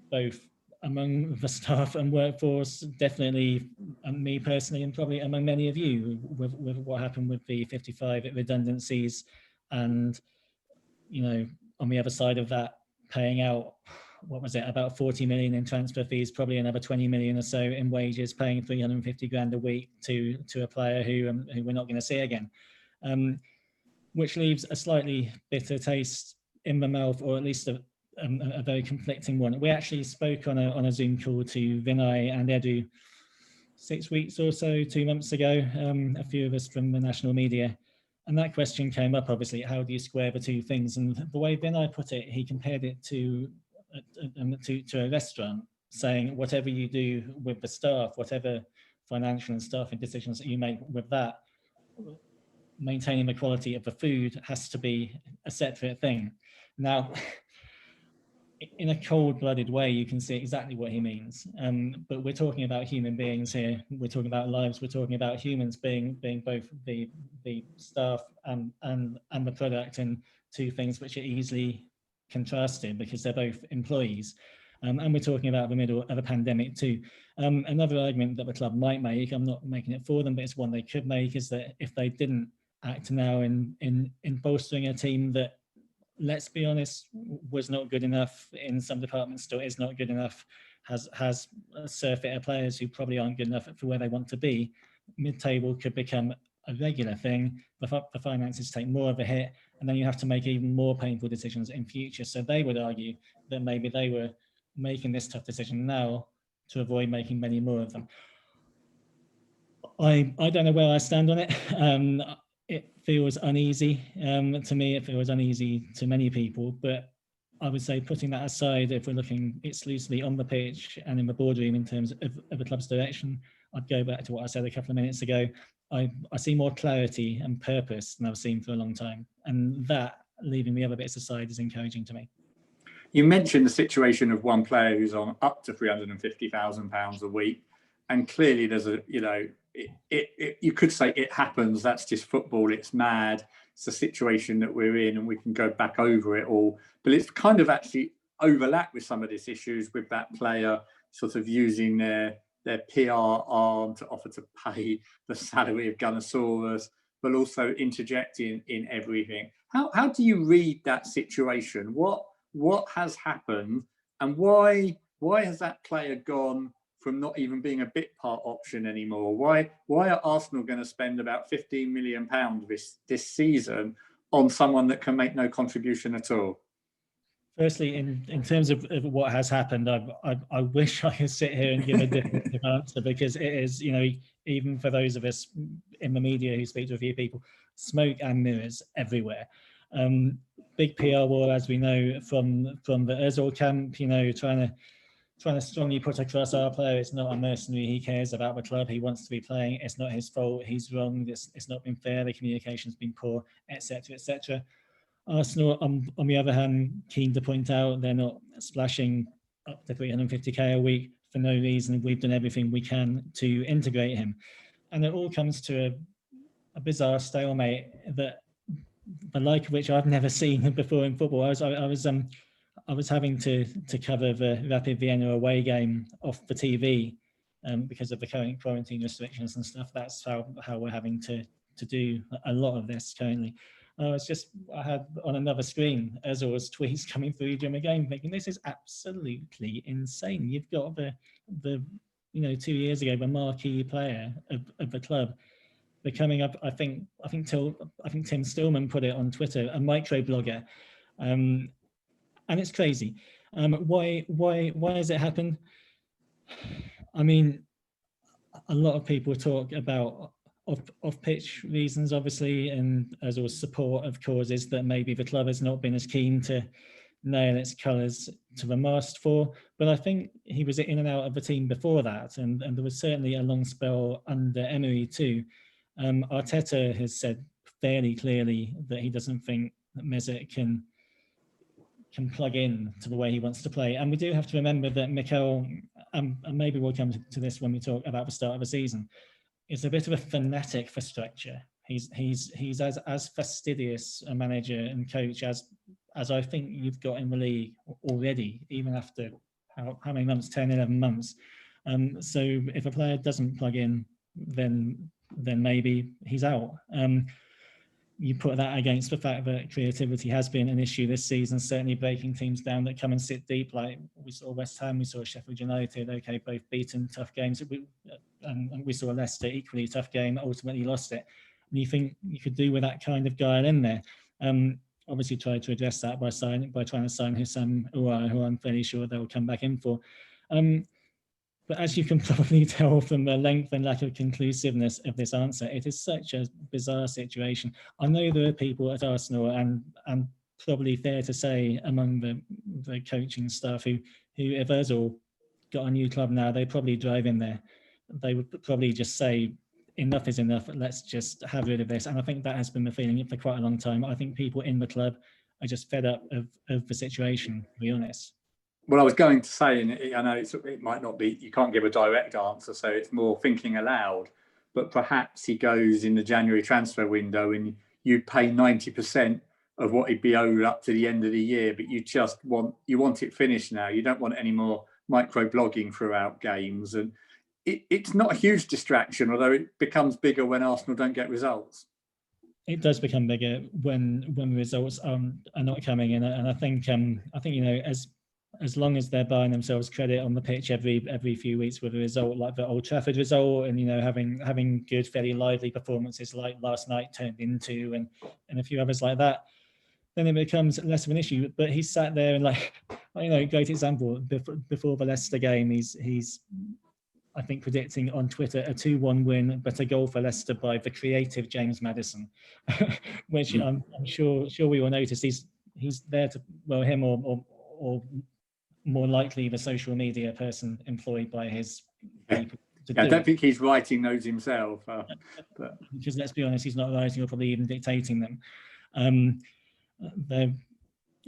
both among the staff and workforce, definitely me personally, and probably among many of you with what happened with the 55 redundancies, and you know, on the other side of that, paying out, what was it, about 40 million in transfer fees, probably another 20 million or so in wages, paying 350 grand a week to a player who we're not going to see again, which leaves a slightly bitter taste in the mouth, or at least a very conflicting one. We actually spoke on a Zoom call to Vinay and Edu 6 weeks or so, 2 months ago, a few of us from the national media. And that question came up, obviously, how do you square the two things? And the way Vinay put it, he compared it to a restaurant, saying whatever you do with the staff, whatever financial and staffing decisions that you make with that, maintaining the quality of the food has to be a separate thing. Now, in a cold-blooded way, you can see exactly what he means. But we're talking about human beings here. We're talking about lives. We're talking about humans being both the staff and the product, and two things which are easily contrasted because they're both employees. And we're talking about the middle of a pandemic too. Another argument that the club might make, I'm not making it for them, but it's one they could make, is that if they didn't act now in bolstering a team that, let's be honest, was not good enough in some departments, still is not good enough, has a surfeit of players who probably aren't good enough for where they want to be, mid-table could become a regular thing. The finances take more of a hit, and then you have to make even more painful decisions in future. So they would argue that maybe they were making this tough decision now to avoid making many more of them. I don't know where I stand on it. It feels uneasy to me. It feels uneasy to many people. But I would say, putting that aside, if we're looking exclusively on the pitch and in the boardroom in terms of the club's direction, I'd go back to what I said a couple of minutes ago. I see more clarity and purpose than I've seen for a long time. And that, leaving the other bits aside, is encouraging to me. You mentioned the situation of one player who's on up to £350,000 a week, and clearly there's a, you know, you could say it happens. That's just football. It's mad. It's the situation that we're in, and we can go back over it all. But it's kind of actually overlapped with some of these issues with that player sort of using their PR arm to offer to pay the salary of Gunnosaurus, but also interjecting in everything. How do you read that situation? What has happened, and why has that player gone from not even being a bit part option anymore? Why are Arsenal going to spend about £15 million this season on someone that can make no contribution at all? Firstly, in terms of what has happened, I wish I could sit here and give a definitive answer, because it is, you know, even for those of us in the media who speak to a few people, smoke and mirrors everywhere. Big PR war, as we know, from the Özil camp, you know, trying to strongly put across our player. It's not a mercenary. He cares about the club. He wants to be playing. It's not his fault. He's wrong. It's not been fair. The communication's been poor, etc., etc. Arsenal, on the other hand, keen to point out they're not splashing up to 350k a week for no reason. We've done everything we can to integrate him, and it all comes to a bizarre stalemate that the like of which I've never seen before in football. I was having to cover the Rapid Vienna away game off the TV because of the current quarantine restrictions and stuff. That's how we're having to do a lot of this currently. I had on another screen Özil's tweets coming through during the game, thinking this is absolutely insane. You've got the 2 years ago the marquee player of the club becoming up. I think Tim Stillman put it on Twitter, a micro blogger, and it's crazy. Why has it happened? I mean, a lot of people talk about off-pitch reasons, obviously, and as well support of causes that maybe the club has not been as keen to nail its colours to the mast for. But I think he was in and out of the team before that, and there was certainly a long spell under Emery too. Arteta has said fairly clearly that he doesn't think that Mesut can plug in to the way he wants to play. And we do have to remember that Mikel, and maybe we'll come to this when we talk about the start of the season, is a bit of a fanatic for structure. He's as fastidious a manager and coach as I think you've got in the league already, even after how many months, 10, 11 months. So if a player doesn't plug in, then maybe he's out. You put that against the fact that creativity has been an issue this season, certainly breaking teams down that come and sit deep, like we saw West Ham, we saw Sheffield United, okay, both beaten, tough games, and we saw Leicester, equally tough game, ultimately lost it. And you think you could do with that kind of guile in there. Obviously tried to address that by trying to sign Hussam Ouar, who I'm fairly sure they'll come back in for. But as you can probably tell from the length and lack of conclusiveness of this answer, it is such a bizarre situation. I know there are people at Arsenal, and probably fair to say among the coaching staff, who if Özil got a new club now, they probably drive in there. They would probably just say, enough is enough, let's just have rid of this. And I think that has been the feeling for quite a long time. I think people in the club are just fed up of the situation, to be honest. Well, I was going to say, and I know it might not be, you can't give a direct answer, so it's more thinking aloud, but perhaps he goes in the January transfer window and you pay 90% of what he'd be owed up to the end of the year, but you want it finished now. You don't want any more micro blogging throughout games. And it's not a huge distraction, although it becomes bigger when Arsenal don't get results. It does become bigger when results are not coming in, and I think you know, as long as they're buying themselves credit on the pitch every few weeks with a result like the Old Trafford result, and you know, having good, fairly lively performances like last night turned into, and a few others like that, then it becomes less of an issue. But he's sat there and, like, you know, great example, before the Leicester game, he's I think predicting on Twitter a 2-1 win, but a goal for Leicester by the creative James Maddison, which I'm sure we will notice. He's there to, well, him or more likely the social media person employed by his people. I don't think he's writing those himself. But because let's be honest, he's not writing or probably even dictating them.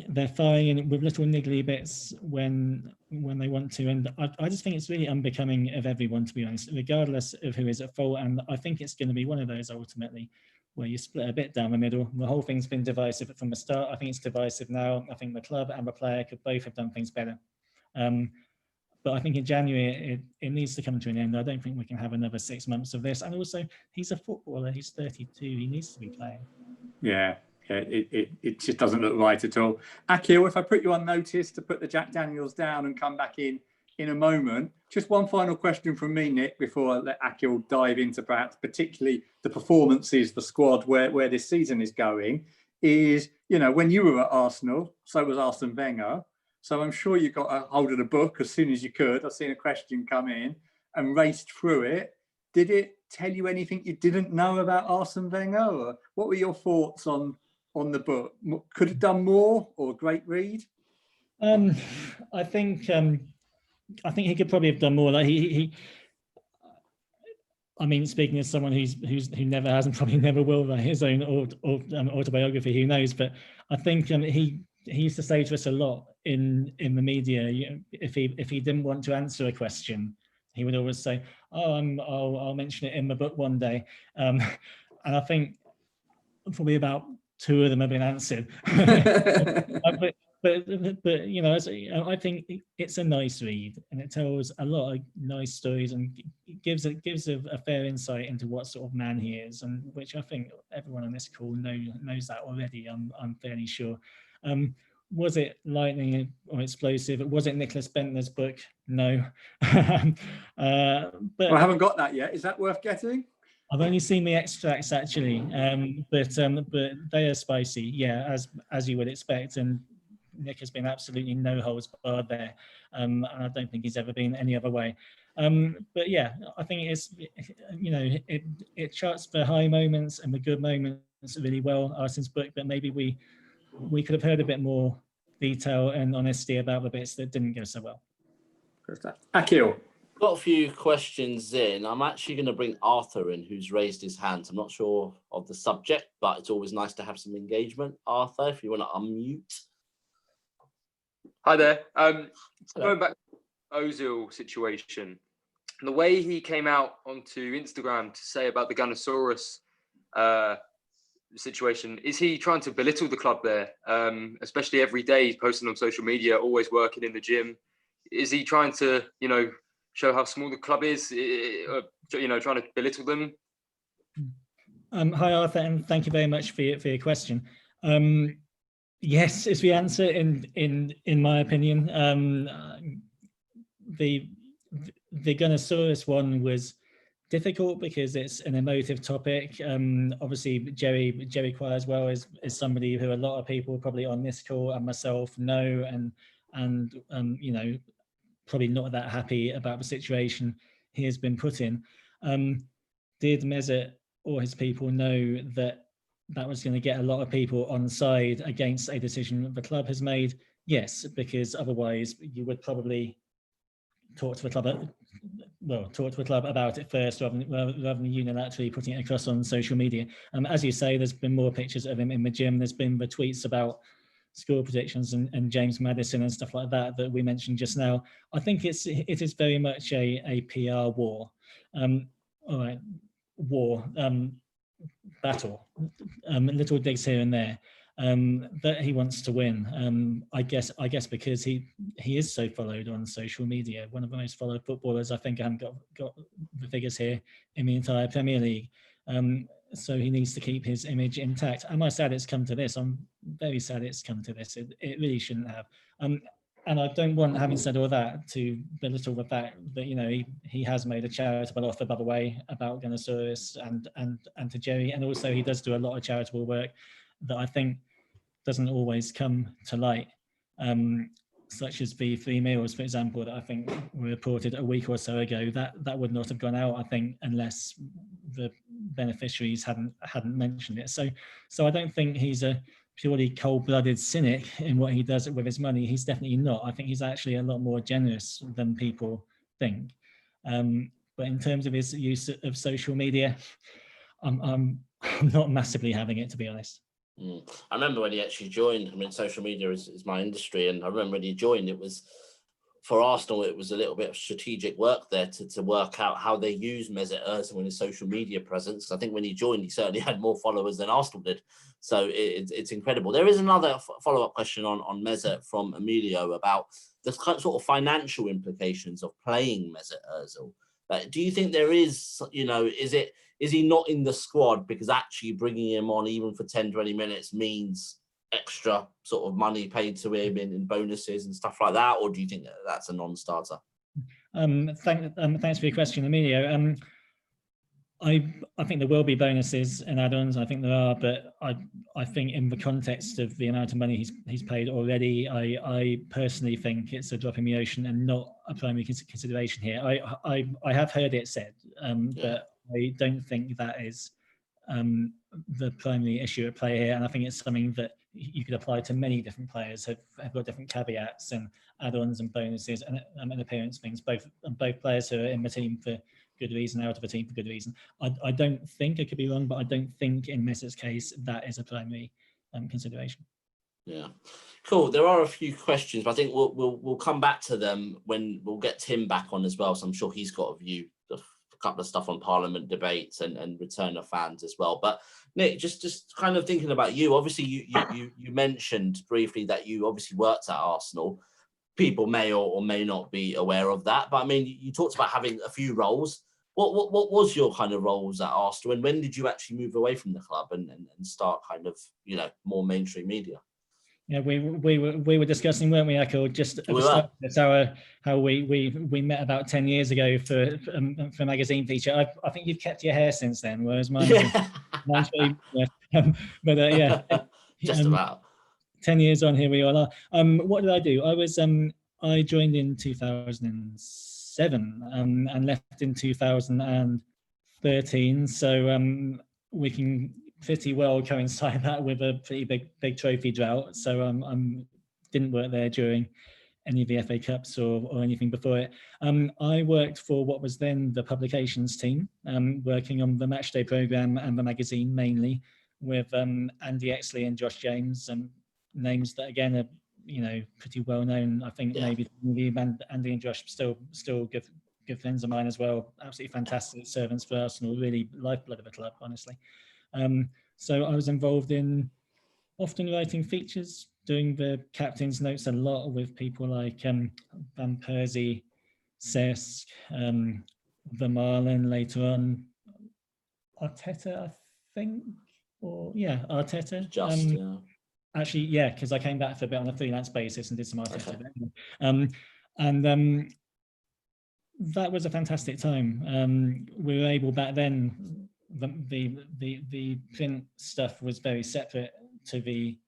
They're firing with little niggly bits when they want to, and I just think it's really unbecoming of everyone, to be honest, regardless of who is at fault. And I think it's going to be one of those ultimately where you split a bit down the middle. The whole thing's been divisive from the start. I think it's divisive now. I think the club and the player could both have done things better. But I think in January it needs to come to an end. I don't think we can have another 6 months of this. And also, he's a footballer. He's 32. He needs to be playing. Yeah, it just doesn't look right at all. Akil, if I put you on notice to put the Jack Daniels down and come back in a moment, just one final question from me, Nick, before I let Akil dive into perhaps particularly the performances, the squad, where this season is going, is, you know, when you were at Arsenal, so was Arsene Wenger. So I'm sure you got a hold of the book as soon as you could. I've seen a question come in and raced through it. Did it tell you anything you didn't know about Arsene Wenger? Or what were your thoughts on the book? Could have done more, or a great read? I think he could probably have done more. Like I mean, speaking as someone who never has and probably never will write his own autobiography, who knows? But I think he used to say to us a lot in the media, you know, if he didn't want to answer a question, he would always say, "Oh, I'll mention it in the book one day," and I think probably about 2 of them have been answered. But you know, I think it's a nice read, and it tells a lot of nice stories and gives a fair insight into what sort of man he is, and which I think everyone on this call knows that already. I'm fairly sure. Was it lightning or explosive? Was it Nicholas Bentner's book? No. But I haven't got that yet. Is that worth getting? I've only seen the extracts actually, but they are spicy, yeah, as you would expect. And Nick has been absolutely no holds barred there, and I don't think he's ever been any other way. But yeah, I think it's, you know, it charts the high moments and the good moments really well, Arsene's book, but maybe we could have heard a bit more detail and honesty about the bits that didn't go so well. Akil. Got a few questions in. I'm actually going to bring Arthur in, who's raised his hand. I'm not sure of the subject, but it's always nice to have some engagement. Arthur, if you want to unmute. Hi there. Going back to the Ozil situation, the way he came out onto Instagram to say about the Gunnosaurus situation, is he trying to belittle the club there? Especially every day he's posting on social media, always working in the gym. Is he trying to, you know, show how small the club is, you know, trying to belittle them? Hi, Arthur, and thank you very much for your question. Yes, is the answer in my opinion. The Gunnosaurus one was difficult because it's an emotive topic. Obviously, Jerry Quire as well is somebody who a lot of people probably on this call and myself know, and you know, probably not that happy about the situation he has been put in. Did Mesut or his people know that was going to get a lot of people on side against a decision that the club has made? Yes, because otherwise you would probably talk to the club about it first rather than unilaterally putting it across on social media. As you say, there's been more pictures of him in the gym. There's been the tweets about score predictions and James Maddison and stuff like that we mentioned just now. I think it is very much a PR war. All right, war, battle, little digs here and there, that he wants to win. I guess because he is so followed on social media, one of the most followed footballers. I think I haven't got the figures here in the entire Premier League. So he needs to keep his image intact. Am I sad it's come to this? I'm very sad it's come to this. It really shouldn't have. And I don't want, having said all that, to belittle the fact that, you know, he has made a charitable offer, by the way, about Gunnosaurus and to Jerry, and also he does do a lot of charitable work that I think doesn't always come to light, such as the free meals, for example, that I think were reported a week or so ago. That would not have gone out, I think, unless the beneficiaries hadn't mentioned it. So I don't think he's a purely cold-blooded cynic in what he does with his money. He's definitely not. I think he's actually a lot more generous than people think. But in terms of his use of social media, I'm not massively having it, to be honest. I remember when he actually joined. I mean, social media is my industry, and I remember when he joined, it was, for Arsenal, it was a little bit of strategic work there to work out how they use Mesut Ozil in his social media presence. I think when he joined, he certainly had more followers than Arsenal did. So it's incredible. There is another follow-up question on Mesut from Emilio about the sort of financial implications of playing Mesut Ozil. Do you think there is, you know, is he not in the squad because actually bringing him on even for 10, 20 minutes means extra sort of money paid to him in bonuses and stuff like that? Or do you think that's a non-starter? Thanks for your question, Emilio. I think there will be bonuses and add-ons. I think there are, but I think in the context of the amount of money he's paid already, I personally think it's a drop in the ocean and not a primary consideration here. I have heard it said, but I don't think that is the primary issue at play here, and I think it's something that you could apply to many different players. Have got different caveats and add-ons and bonuses and appearance things. Both players who are in the team for good reason, out of the team for good reason. I don't think, I could be wrong, but I don't think in Mesut's case that is a primary consideration. Yeah, cool. There are a few questions, but I think we'll come back to them when we'll get Tim back on as well. So I'm sure he's got a view, a couple of stuff on Parliament debates and return of fans as well. But Nick, just kind of thinking about you. Obviously, you mentioned briefly that you obviously worked at Arsenal. People may or may not be aware of that, but I mean, you talked about having a few roles. What was your kind of roles at Arsenal, and when did you actually move away from the club and start kind of, you know, more mainstream media? Yeah, we were discussing, weren't we, Echo, just at the start, that's how we met about 10 years ago for a magazine feature. I think you've kept your hair since then, whereas mine's really, but yeah, just about 10 years on, here we all are. What did I do? I joined in 2007 and left in 2013. So we can pretty well coincide that with a pretty big trophy drought. So didn't work there during any of the FA Cups or anything before it. I worked for what was then the publications team, working on the matchday programme and the magazine mainly, with Andy Exley and Josh James, names that again are, you know, pretty well known. I think maybe Andy and Josh still good friends of mine as well. Absolutely fantastic servants for Arsenal, really lifeblood of the club, honestly. So I was involved in often writing features, doing the captain's notes a lot with people like Van Persie, Cesc, Vermaelen later on, Arteta, I think, or Arteta. Actually, yeah, because I came back for a bit on a freelance basis and did some Arteta. And that was a fantastic time. We were able back then. The print stuff was very separate to the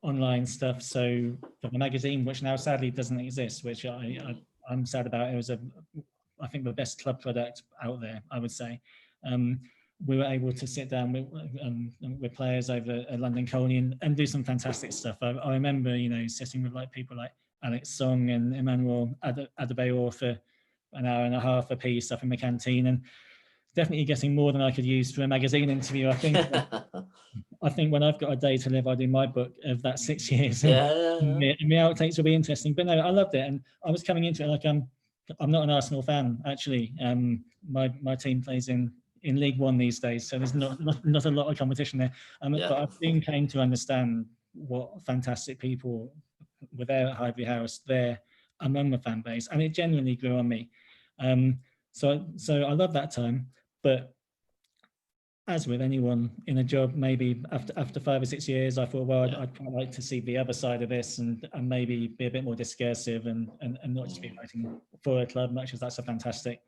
online stuff. So for the magazine, which now sadly doesn't exist, which I'm sad about, it was I think the best club product out there, I would say. We were able to sit down with players over at London Colney and do some fantastic stuff. I remember, you know, sitting with like people like Alex Song and Emmanuel Adebayor for an hour and a half a piece up in the canteen, and definitely getting more than I could use for a magazine interview. I think I think when I've got a day to live, I do my book of that 6 years. Yeah. And the outtakes will be interesting. But no, I loved it, and I was coming into it like I'm not an Arsenal fan actually. My team plays in League One these days, so there's not a lot of competition there. Yeah. But I soon came to understand what fantastic people were there at Highbury House, there among the fan base, and it genuinely grew on me. So I love that time, but as with anyone in a job, maybe after 5 or 6 years, I thought, well, I'd quite like to see the other side of this and maybe be a bit more discursive and not just be writing for a club, much as that's a fantastic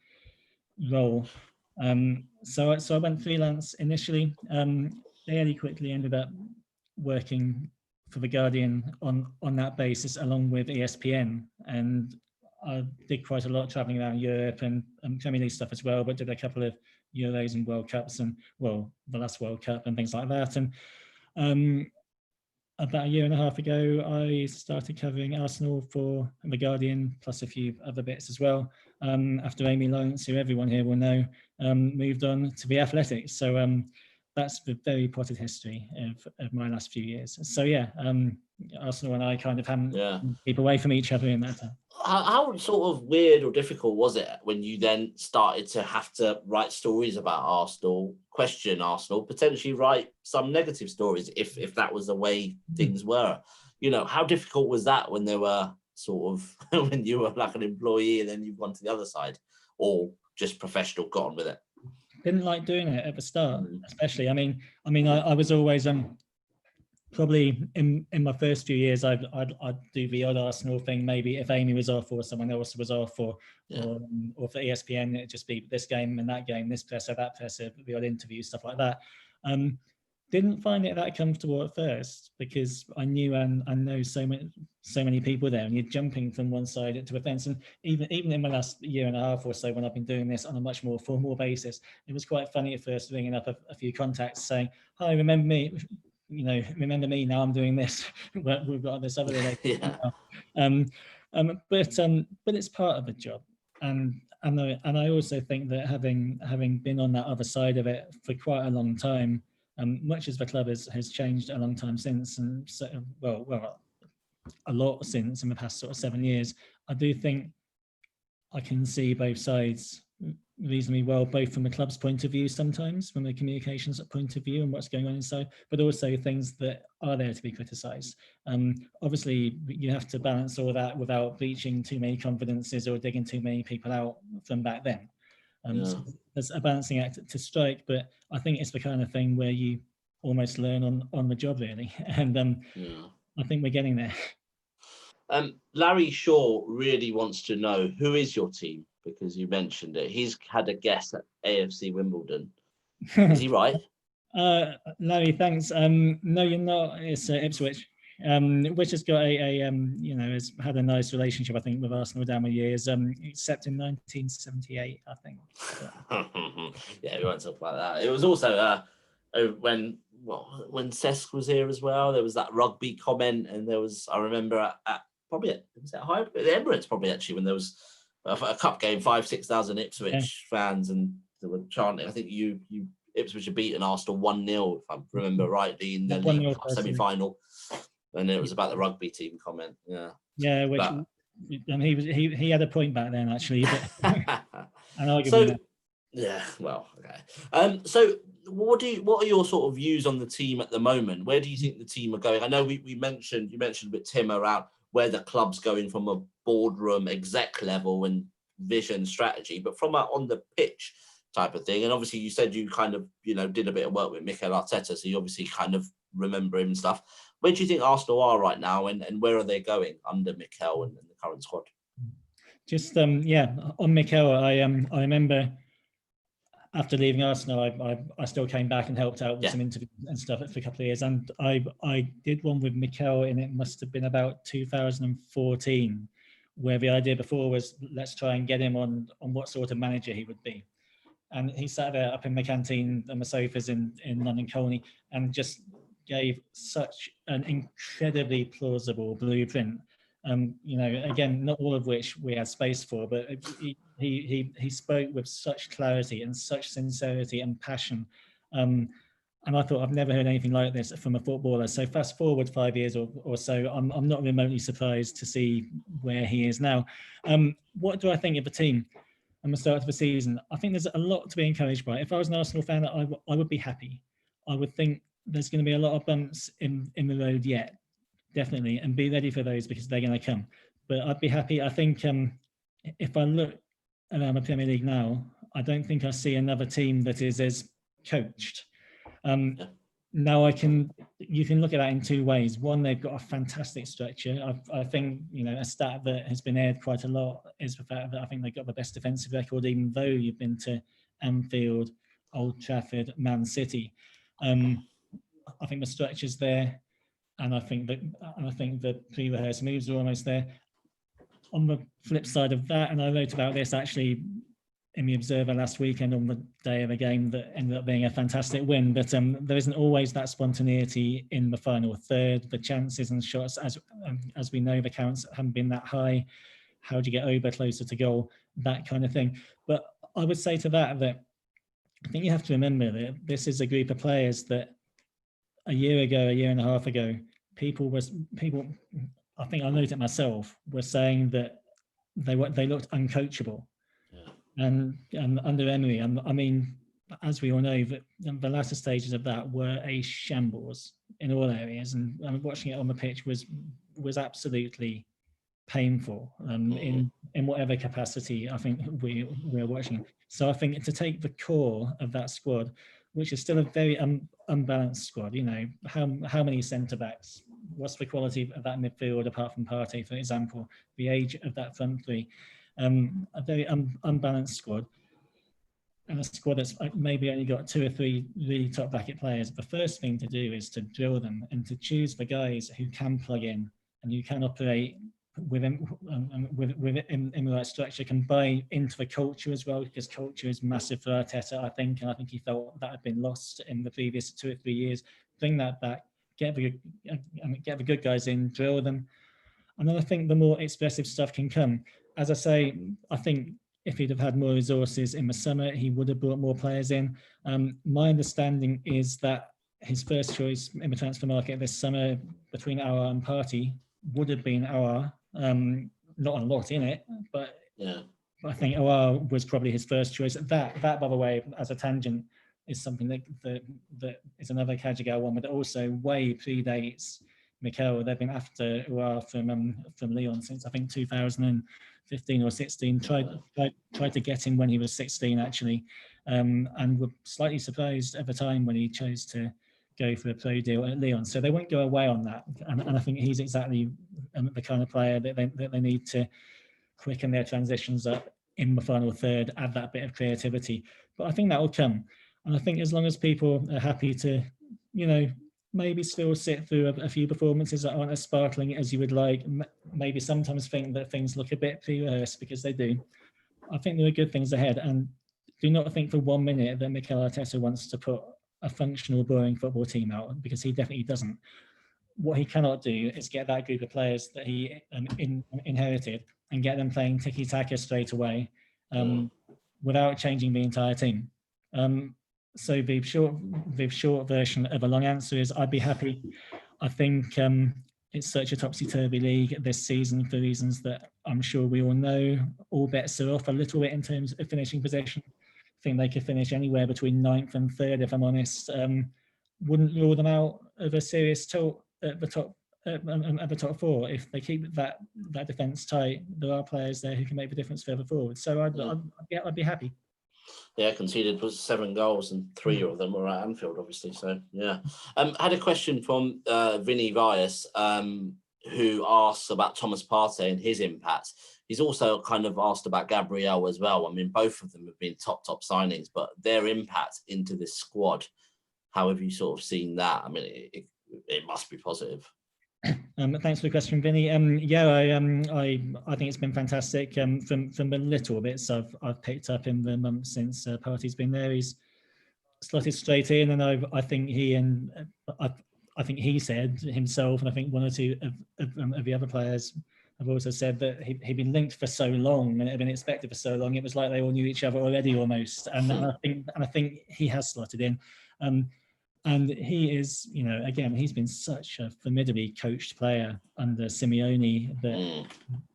role. So I went freelance initially. Fairly quickly ended up working for The Guardian on that basis, along with ESPN. And I did quite a lot traveling around Europe and Premier League stuff as well, but did a couple of Euros and World Cups and, well, the last World Cup and things like that. And about a year and a half ago, I started covering Arsenal for The Guardian, plus a few other bits as well. After Amy Lawrence, who everyone here will know, moved on to The Athletic. So that's the very potted history of my last few years. So yeah, Arsenal and I kind of haven't keep away from each other in that time. How sort of weird or difficult was it when you then started to have to write stories about Arsenal, question Arsenal, potentially write some negative stories if that was the way things were? You know, how difficult was that when there were sort of when you were like an employee and then you've gone to the other side, or just professional, got on with it? Didn't like doing it at the start, especially. I mean, I was always probably in my first few years, I'd do the odd Arsenal thing. Maybe if Amy was off or someone else was off, or for ESPN, it'd just be this game and that game, this presser, that presser, the odd interview, stuff like that. Didn't find it that comfortable at first because I knew and I know so many people there, and you're jumping from one side to the fence. And even in the last year and a half or so, when I've been doing this on a much more formal basis, it was quite funny at first, ringing up a few contacts saying, "Hi, remember me? You know, remember me? Now I'm doing this. We've got this other relationship." But it's part of the job, and I also think that having been on that other side of it for quite a long time, much as the club has changed a long time since, and so, well, a lot since in the past sort of 7 years, I do think I can see both sides reasonably well, both from the club's point of view sometimes, from the communications point of view and what's going on inside, but also things that are there to be criticised. Obviously, you have to balance all that without breaching too many confidences or digging too many people out from back then. So there's a balancing act to strike, but I think it's the kind of thing where you almost learn on the job, really. And I think we're getting there. Larry Shaw really wants to know, who is your team? Because you mentioned it. He's had a guess at AFC Wimbledon. Is he right? Larry, thanks. No, you're not. It's Ipswich. Which has got has had a nice relationship, I think, with Arsenal down the years, except in 1978, I think. Yeah, we won't talk about that. It was also when Cesc was here as well. There was that rugby comment, and there was, I remember at the Emirates, probably actually, when there was a cup game, 5,000-6,000 Ipswich fans, and they were chanting. I think you Ipswich had beaten Arsenal 1-0, if I remember rightly, in the League Cup semi-final. And it was about the rugby team comment. Yeah, which and he had a point back then, actually. But okay. So what are your sort of views on the team at the moment? Where do you think the team are going? I know you mentioned a bit, Tim, around where the club's going from a boardroom exec level and vision strategy, but from on the pitch type of thing. And obviously you said you kind of, did a bit of work with Mikel Arteta, so you obviously kind of remember him and stuff. Where do you think Arsenal are right now, and where are they going under Mikel and the current squad? Just on Mikel, I remember after leaving Arsenal, I still came back and helped out with some interviews and stuff for a couple of years, and I did one with Mikel, and it must have been about 2014, where the idea before was, let's try and get him on what sort of manager he would be. And he sat there up in the canteen on the sofas in London Colney and just gave such an incredibly plausible blueprint. Again, not all of which we had space for, but he spoke with such clarity and such sincerity and passion. And I thought, I've never heard anything like this from a footballer. So fast forward 5 years or so, I'm not remotely surprised to see where he is now. What do I think of the team and the start of the season? I think there's a lot to be encouraged by. If I was an Arsenal fan, I would be happy. I would think there's going to be a lot of bumps in the road yet, definitely, and be ready for those because they're going to come. But I'd be happy. I think if I look around the Premier League now, I don't think I see another team that is as coached. Now you can look at that in two ways. One, they've got a fantastic structure. I think, a stat that has been aired quite a lot is the fact that I think they've got the best defensive record, even though you've been to Anfield, Old Trafford, Man City. I think the structure's there, and I think the pre-rehearsed moves are almost there. On the flip side of that, and I wrote about this actually in the Observer last weekend on the day of a game that ended up being a fantastic win, but there isn't always that spontaneity in the final third. The chances and shots, as we know, the counts haven't been that high. How do you get over closer to goal? That kind of thing. But I would say to that I think you have to remember that this is a group of players that a year and a half ago, people, I think I noted it myself, were saying that they looked uncoachable. And under Emery, I mean, as we all know, the latter stages of that were a shambles in all areas, and watching it on the pitch was absolutely painful in whatever capacity I think we're watching. So I think to take the core of that squad, which is still a very unbalanced squad, how many centre backs? What's the quality of that midfield apart from Partey, for example? The age of that front three. A very unbalanced squad, and a squad that's maybe only got 2 or 3 really top bracket players. The first thing to do is to drill them and to choose the guys who can plug in and you can operate within in the right structure, can buy into the culture as well, because culture is massive for Arteta, I think, and I think he felt that had been lost in the previous 2 or 3 years. Bring that back, get the good guys in, drill them. And then I think the more expressive stuff can come. As I say, I think if he'd have had more resources in the summer, he would have brought more players in. My understanding is that his first choice in the transfer market this summer between Aouar and Partey would have been Aouar. Not a lot in it, but yeah, I think Aouar was probably his first choice. That, by the way, as a tangent, is something that is another Kajagawa one, but also way predates Mikel. They've been after Aouar from Lyon since I think 2015 or 16. Tried to get him when he was 16 actually, and were slightly surprised at the time when he chose to go for a pro deal at Lyon. So they won't go away on that, and I think he's exactly the kind of player that they need to quicken their transitions up in the final third, add that bit of creativity. But I think that will come, and I think as long as people are happy to, maybe still sit through a few performances that aren't as sparkling as you would like, maybe sometimes think that things look a bit pre-rehearsed, because they do. I think there are good things ahead, and do not think for 1 minute that Mikel Arteta wants to put a functional, boring football team out, because he definitely doesn't. What he cannot do is get that group of players that he inherited and get them playing tiki-taka straight away without changing the entire team. So the short version of a long answer is I'd be happy. I think it's such a topsy-turvy league this season for reasons that I'm sure we all know. All bets are off a little bit in terms of finishing position. I think they could finish anywhere between 9th and 3rd, if I'm honest. Wouldn't rule them out of a serious tilt at the top 4. If they keep that defence tight, there are players there who can make the difference further forward. So I'd be happy. Yeah, conceded was 7 goals and 3 of them were at Anfield, obviously. So yeah, I had a question from Vinny Vias, who asks about Thomas Partey and his impact. He's also kind of asked about Gabriel as well. I mean, both of them have been top signings, but their impact into this squad, how have you sort of seen that? I mean, it must be positive. Thanks for the question, Vinny. I think it's been fantastic from the little bits I've picked up in the months since Partey's been there. He's slotted straight in, and I think he said himself, and I think one or two of the other players have also said that he'd been linked for so long and had been expected for so long. It was like they all knew each other already almost, and I think he has slotted in. And he is, you know, again, he's been such a formidably coached player under Simeone, that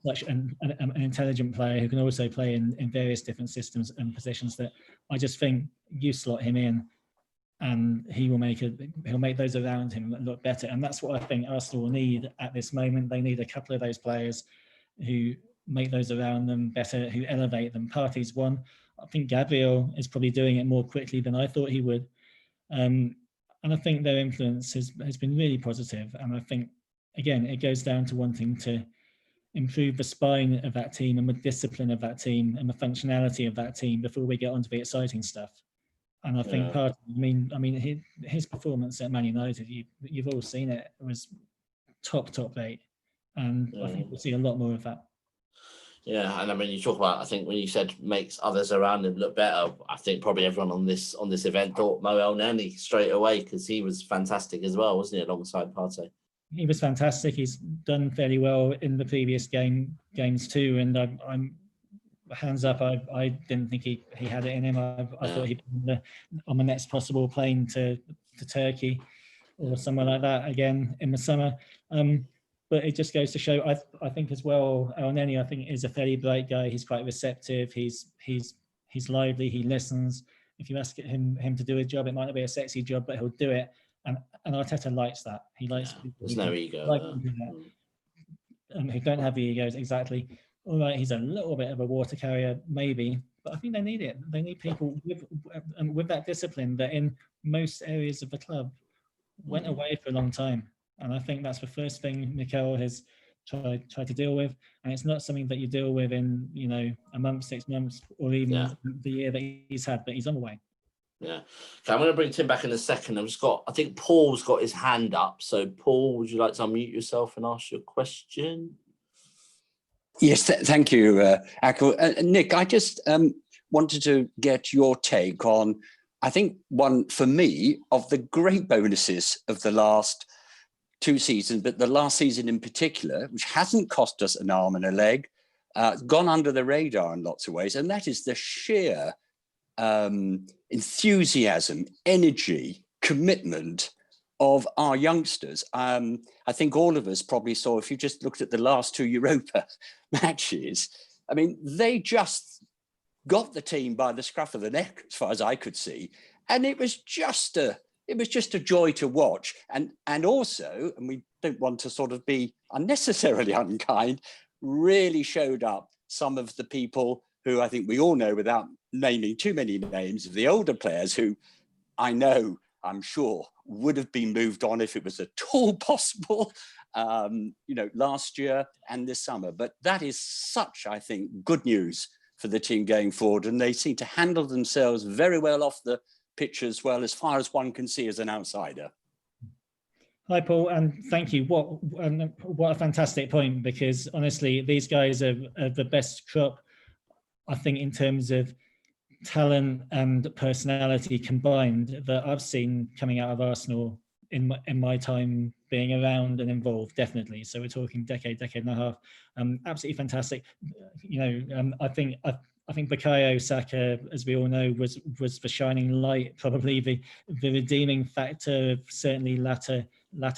such an intelligent player who can also play in various different systems and positions, that I just think you slot him in and he'll make those around him look better. And that's what I think Arsenal need at this moment. They need a couple of those players who make those around them better, who elevate them. Partey's one. I think Gabriel is probably doing it more quickly than I thought he would. And I think their influence has been really positive. And I think, again, it goes down to wanting to improve the spine of that team and the discipline of that team and the functionality of that team before we get onto the exciting stuff. And I think part, I mean, his performance at Man United, you've all seen it. It was top rate, and I think we'll see a lot more of that. Yeah, and I mean, you talk about, I think when you said makes others around him look better, I think probably everyone on this event thought Mo Elneny straight away, because he was fantastic as well, wasn't he, alongside Partey? He was fantastic. He's done fairly well in the previous games too, and I'm hands up. I didn't think he had it in him. I thought he'd be on the next possible plane to Turkey or somewhere like that again in the summer. But it just goes to show, I think as well, Elneny, I think, is a fairly bright guy. He's quite receptive. He's lively. He listens. If you ask him to do a job, it might not be a sexy job, but he'll do it. And Arteta likes that. He likes people. There's no ego. Who don't have the egos, exactly. All right, he's a little bit of a water carrier, maybe, but I think they need it. They need people with that discipline that in most areas of the club went away for a long time. And I think that's the first thing Mikel has tried to deal with. And it's not something that you deal with in, you know, a month, 6 months, or even the year that he's had, but he's on the way. Yeah. Okay, I'm going to bring Tim back in a second. I think Paul's got his hand up. So Paul, would you like to unmute yourself and ask your question? Yes, thank you, Akil. Nick, I just wanted to get your take on, I think, one, for me, of the great bonuses of the last 2 seasons, but the last season in particular, which hasn't cost us an arm and a leg, gone under the radar in lots of ways, and that is the sheer enthusiasm, energy, commitment of our youngsters. I think all of us probably saw, if you just looked at the last 2 Europa matches, I mean, they just got the team by the scruff of the neck, as far as I could see, and it was just a joy to watch. And also, and we don't want to sort of be unnecessarily unkind, really showed up some of the people who I think we all know, without naming too many names, of the older players who I'm sure would have been moved on if it was at all possible, last year and this summer. But that is such, I think, good news for the team going forward. And they seem to handle themselves very well off the pitch as well, as far as one can see as an outsider. Hi, Paul, and thank you. What a fantastic point, because honestly, these guys are the best crop, I think, in terms of talent and personality combined, that I've seen coming out of Arsenal in my time being around and involved, definitely. So we're talking decade and a half. Absolutely fantastic. I think Bukayo Saka, as we all know, was the shining light, probably the redeeming factor of certainly latter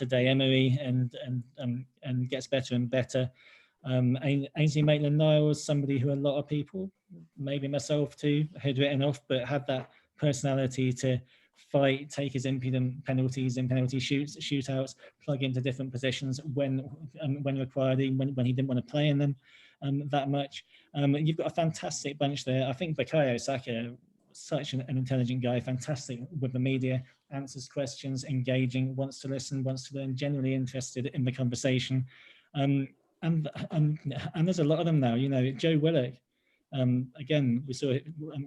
day Emery, and gets better and better. Ainsley Maitland-Niles, somebody who a lot of people, maybe myself too, had written off, but had that personality to fight, take his impudent penalties in penalty shootouts, plug into different positions when required, when he didn't want to play in them that much. You've got a fantastic bunch there. I think Bukayo Saka, such an intelligent guy, fantastic with the media, answers questions, engaging, wants to listen, wants to learn, genuinely interested in the conversation. And there's a lot of them now. Joe Willock, again, we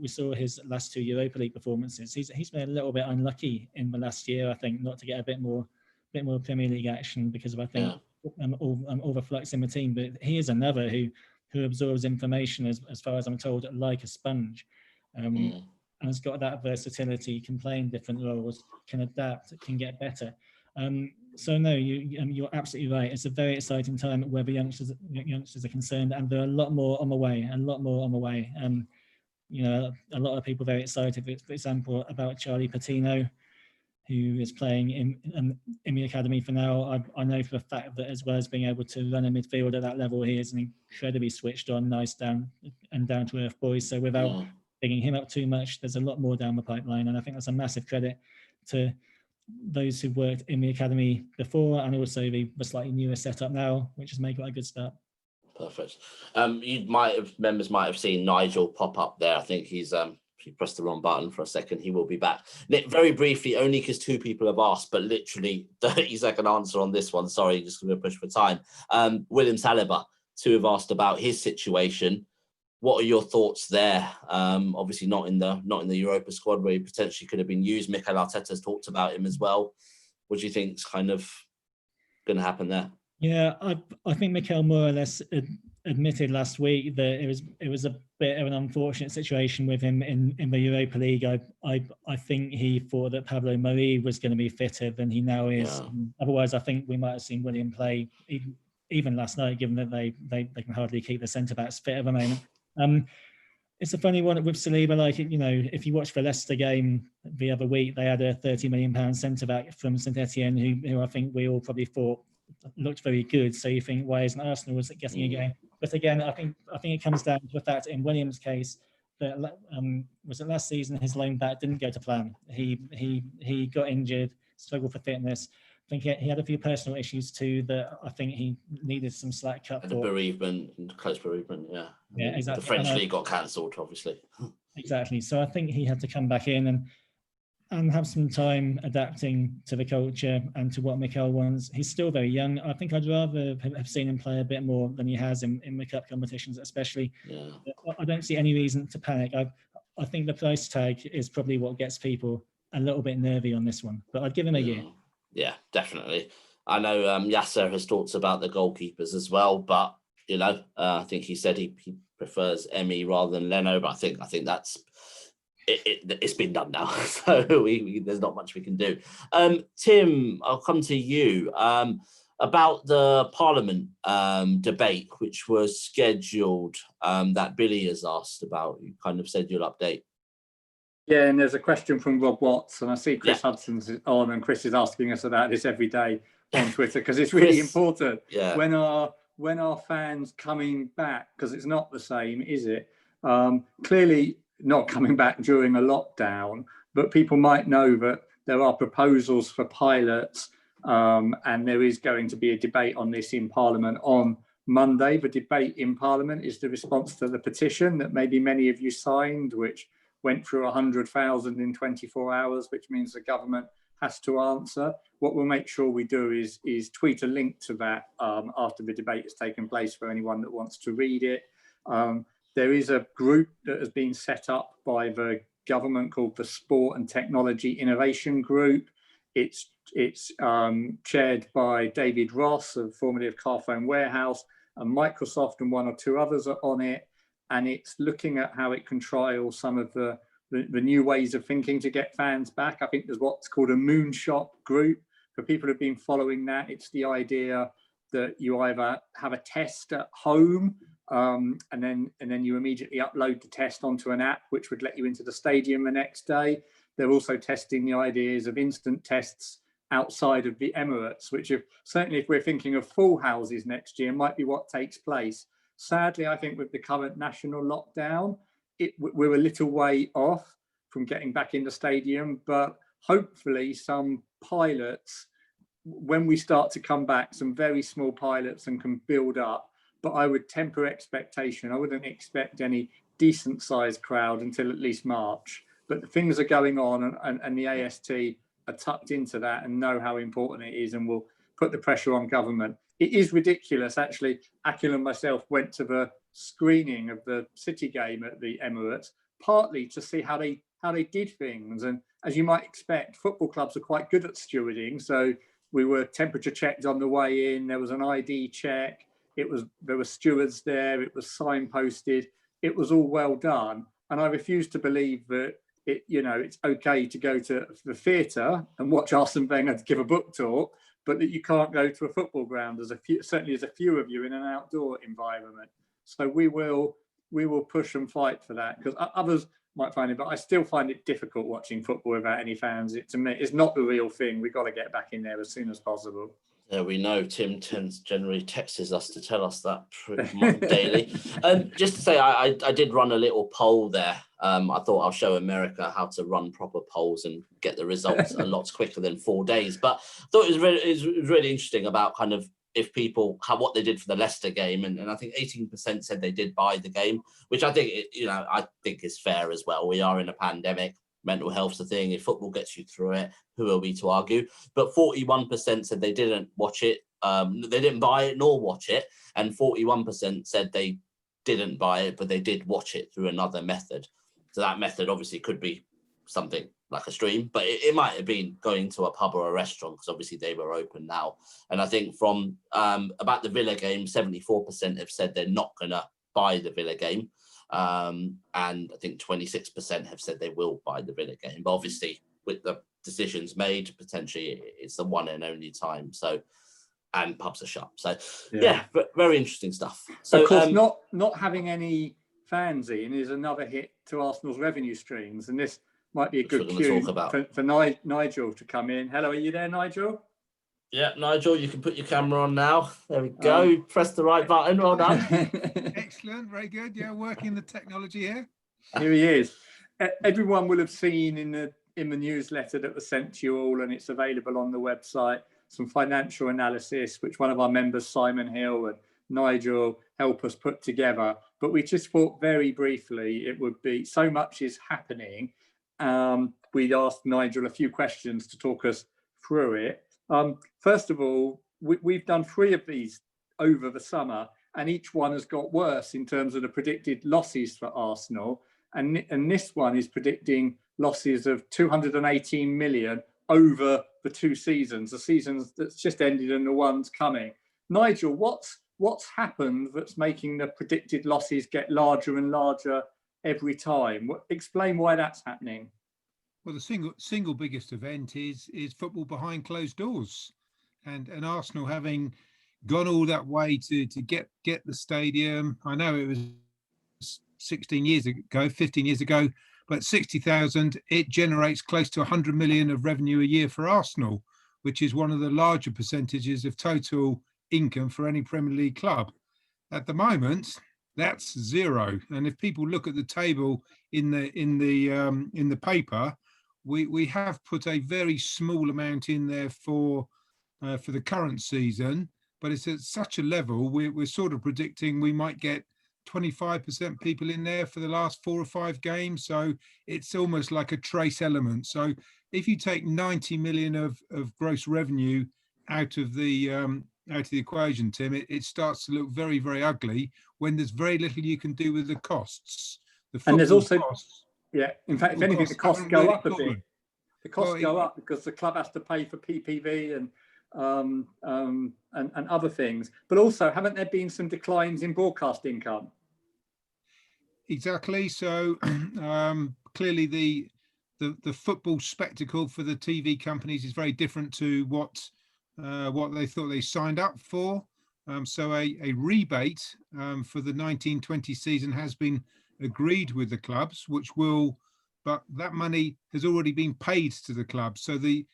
saw his last 2 Europa League performances. He's been a little bit unlucky in the last year, I think, not to get a bit more Premier League action because of, I think, all the flux in the team. But he is another who absorbs information, as far as I'm told, like a sponge, and has got that versatility, can play in different roles, can adapt, can get better. So no, you're absolutely right. It's a very exciting time where the youngsters are concerned, and there are a lot more on the way. A lot of people very excited, for example, about Charlie Patino, who is playing in the academy for now. I know for a fact that as well as being able to run a midfield at that level, he is an incredibly switched on, nice down to earth boy. So without bigging him up too much, there's a lot more down the pipeline, and I think that's a massive credit to those who worked in the academy before, and also the slightly newer setup now, which has made quite a good start. Perfect. Members might have seen Nigel pop up there. I think he's he pressed the wrong button for a second. He will be back. Nick, very briefly, only because 2 people have asked, but literally 30-second answer on this one. Sorry, just going to push for time. William Saliba, 2 have asked about his situation. What are your thoughts there? Obviously not in the Europa squad where he potentially could have been used. Mikel Arteta's talked about him as well. What do you think's kind of going to happen there? Yeah, I think Mikel more or less admitted last week that it was a bit of an unfortunate situation with him in the Europa League. I think he thought that Pablo Mari was going to be fitter than he now is. Yeah. Otherwise, I think we might have seen William play even last night, given that they can hardly keep the centre backs fit at the moment. It's a funny one with Saliba. Like, you know, if you watch the Leicester game the other week, they had a £30 million centre back from St Etienne, who I think we all probably thought looked very good. So you think, why isn't Arsenal getting a game? But again, I think it comes down to the fact in William's case that was it last season his loan back didn't go to plan. He got injured, struggled for fitness. I think he had a few personal issues too that I think he needed some slack cut for. The bereavement, close bereavement, yeah. Yeah, exactly. The French league got cancelled, obviously. Exactly. So I think he had to come back in and have some time adapting to the culture and to what Mikel wants. He's still very young. I think I'd rather have seen him play a bit more than he has in the cup competitions, especially. Yeah. I don't see any reason to panic. I think the price tag is probably what gets people a little bit nervy on this one, but I'd give him a year. Yeah, definitely. I know Yasser has thoughts about the goalkeepers as well, but you know, I think he said he prefers Emi rather than Leno, but I think that's it's been done now, so there's not much we can do. Tim, I'll come to you about the Parliament debate, which was scheduled, that Billy has asked about. You kind of said you'll update. Yeah, and there's a question from Rob Watts, and I see Chris Hudson's on, and Chris is asking us about this every day on Twitter because it's really important. Yeah. When are fans coming back? Because it's not the same, is it? Clearly not coming back during a lockdown, but people might know that there are proposals for pilots, and there is going to be a debate on this in Parliament on Monday. The debate in Parliament is the response to the petition that maybe many of you signed, which went through 100,000 in 24 hours, which means the government has to answer. What we'll make sure we do is tweet a link to that after the debate has taken place for anyone that wants to read it. There is a group that has been set up by the government called the Sport and Technology Innovation Group. It's chaired by David Ross, formerly of Carphone Warehouse, and Microsoft and 1 or 2 others are on it. And it's looking at how it can trial some of the new ways of thinking to get fans back. I think there's what's called a moonshot group. For people who've been following that, it's the idea that you either have a test at home and then you immediately upload the test onto an app, which would let you into the stadium the next day. They're also testing the ideas of instant tests outside of the Emirates, which certainly if we're thinking of full houses next year, might be what takes place. Sadly, I think with the current national lockdown, we're a little way off from getting back in the stadium, but hopefully some pilots, when we start to come back, some very small pilots and can build up, but I would temper expectation. I wouldn't expect any decent sized crowd until at least March, but things are going on and the AST are tucked into that and know how important it is and will put the pressure on government. It is ridiculous, actually. Akil and myself went to the screening of the City game at the Emirates, partly to see how they did things. And as you might expect, football clubs are quite good at stewarding. So we were temperature checked on the way in. There was an ID check. There were stewards there. It was signposted. It was all well done. And I refuse to believe that it's okay to go to the theatre and watch Arsene Wenger give a book talk, but that you can't go to a football ground. Certainly there's a few of you in an outdoor environment. So we will we will push and fight for that, because others might find it, but I still find it difficult watching football without any fans. To me, it's not the real thing. We've got to get back in there as soon as possible. Yeah, we know Tim generally texts us to tell us that daily. Just to say, I did run a little poll there. I thought I'll show America how to run proper polls and get the results a lot quicker than 4 days. But I thought it was really interesting about kind of if people what they did for the Leicester game, and I think 18% said they did buy the game, which I think I think is fair as well. We are in a pandemic. Mental health's a thing. If football gets you through it, who are we to argue? But 41% said they didn't watch it. They didn't buy it nor watch it. And 41% said they didn't buy it, but they did watch it through another method. So that method obviously could be something like a stream, but it might have been going to a pub or a restaurant, because obviously they were open now. And I think from about the Villa game, 74% have said they're not going to buy the Villa game. And I think 26% have said they will buy the Villa game, but obviously with the decisions made, potentially it's the one and only time. So, and pubs are shut. So yeah, very interesting stuff. So of course, not having any fans in is another hit to Arsenal's revenue streams, and this might be a good cue for Nigel to come in. Hello, are you there, Nigel? Yeah, Nigel, you can put your camera on now. There we go. Press the right button. Well done. Excellent. Very good. Yeah, working the technology here. Here he is. Everyone will have seen in the newsletter that was sent to you all, and it's available on the website, some financial analysis, which one of our members, Simon Hill and Nigel, help us put together. But we just thought very briefly it would be, so much is happening. We'd asked Nigel a few questions to talk us through it. First of all, we've done 3 of these over the summer, and each one has got worse in terms of the predicted losses for Arsenal. And this one is predicting losses of 218 million over the 2 seasons, the seasons that's just ended and the ones coming. Nigel, what's happened that's making the predicted losses get larger and larger every time? Explain why that's happening. Well, the single biggest event is football behind closed doors, and Arsenal having gone all that way to get the stadium. I know it was 15 years ago, but 60,000, it generates close to 100 million of revenue a year for Arsenal, which is one of the larger percentages of total income for any Premier League club. At the moment, that's 0. And if people look at the table in the paper, we have put a very small amount in there for the current season, but it's at such a level we're sort of predicting we might get 25% people in there for the last 4 or 5 games. So it's almost like a trace element. So if you take 90 million of gross revenue out of the equation, Tim, it starts to look very, very ugly when there's very little you can do with the costs. And there's also costs. Yeah, in fact, if anything, the costs go up a bit. The costs go up because the club has to pay for PPV and other things. But also, haven't there been some declines in broadcast income? Exactly. So clearly, the football spectacle for the TV companies is very different to what they thought they signed up for. So a rebate for the 1920 season has been agreed with the clubs, but that money has already been paid to the club. So the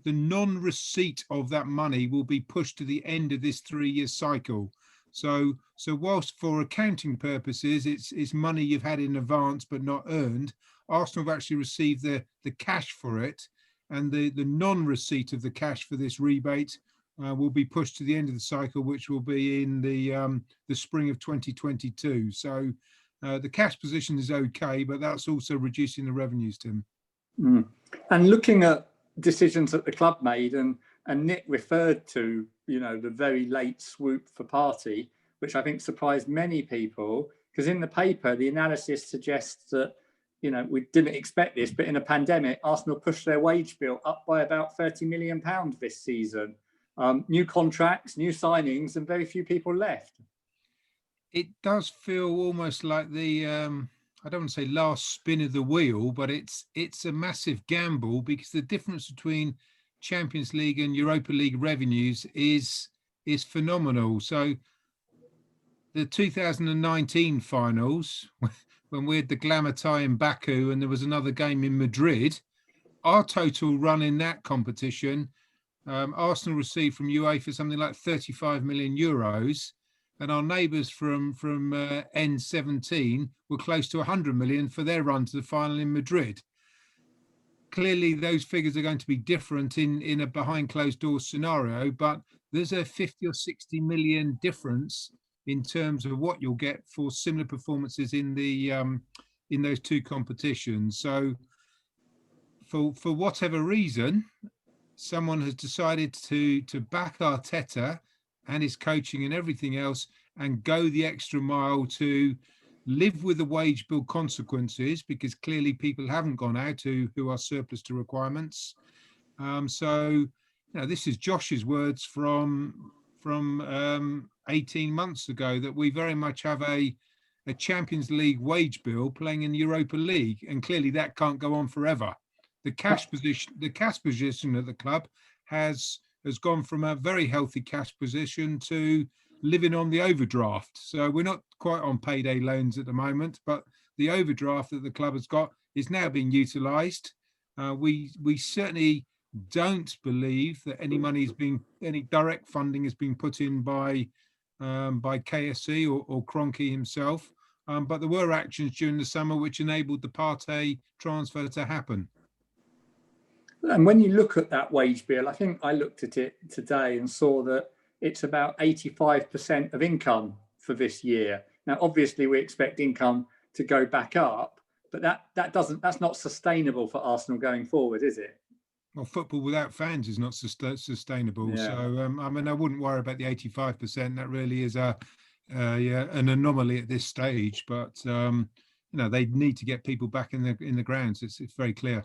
non-receipt of that money will be pushed to the end of this 3-year cycle. So whilst for accounting purposes, it's money you've had in advance but not earned, Arsenal have actually received the cash for it, and the non-receipt of the cash for this rebate will be pushed to the end of the cycle, which will be in the spring of 2022. So the cash position is okay, but that's also reducing the revenues, Tim. And looking at decisions that the club made, and Nick referred to, the very late swoop for Partey, which I think surprised many people, because in the paper, the analysis suggests that, we didn't expect this, but in a pandemic, Arsenal pushed their wage bill up by about £30 million this season. New contracts, new signings, and very few people left. It does feel almost like the, I don't want to say last spin of the wheel, but it's a massive gamble, because the difference between Champions League and Europa League revenues is phenomenal. So the 2019 finals, when we had the glamour tie in Baku and there was another game in Madrid, our total run in that competition, Arsenal received from UEFA something like 35 million euros, and our neighbours from N17 were close to 100 million for their run to the final in Madrid. Clearly, those figures are going to be different in a behind closed doors scenario, but there's a 50 or 60 million difference in terms of what you'll get for similar performances in those two competitions. So for whatever reason, someone has decided to back Arteta and his coaching and everything else and go the extra mile to live with the wage bill consequences, because clearly people haven't gone out who are surplus to requirements. So, this is Josh's words from 18 months ago, that we very much have a Champions League wage bill playing in the Europa League, and clearly that can't go on forever. The cash position at the club has gone from a very healthy cash position to living on the overdraft. So we're not quite on payday loans at the moment, but the overdraft that the club has got is now being utilised. We certainly don't believe that any direct funding is being put in by KSC or Kroenke himself. But there were actions during the summer which enabled the Partey transfer to happen. And when you look at that wage bill, I think I looked at it today and saw that it's about 85% of income for this year. Now, obviously, we expect income to go back up, but that's not sustainable for Arsenal going forward, is it? Well, football without fans is not sustainable. Yeah. So, I wouldn't worry about the 85%. That really is an anomaly at this stage. But they need to get people back in the grounds. It's very clear.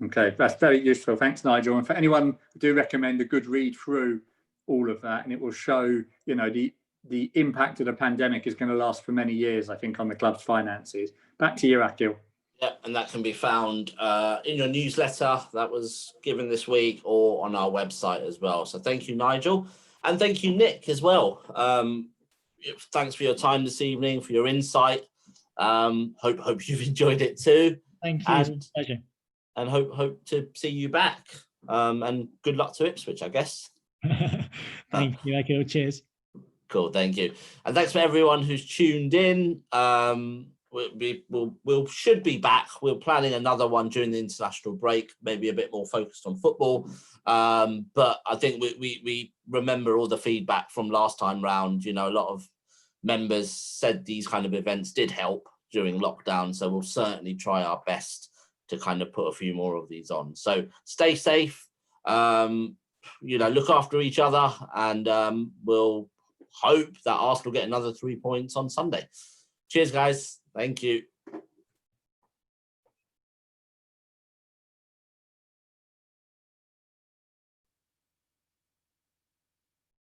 Okay, that's very useful. Thanks, Nigel. And for anyone, I do recommend a good read through all of that, and it will show, the impact of the pandemic is going to last for many years, I think, on the club's finances. Back to you, Akil. Yeah, and that can be found in your newsletter that was given this week, or on our website as well. So thank you, Nigel, and thank you, Nick, as well. Thanks for your time this evening, for your insight. Hope you've enjoyed it too. Thank you. Pleasure. And hope to see you back. And good luck to Ipswich, I guess. Thank you, Akil. Cheers. Cool, thank you. And thanks for everyone who's tuned in. We should be back. We're planning another one during the international break, maybe a bit more focused on football. But I think we remember all the feedback from last time round. A lot of members said these kind of events did help during lockdown. So we'll certainly try our best to kind of put a few more of these on. So stay safe, look after each other, and we'll hope that Arsenal get another 3 points on Sunday. Cheers, guys. Thank you.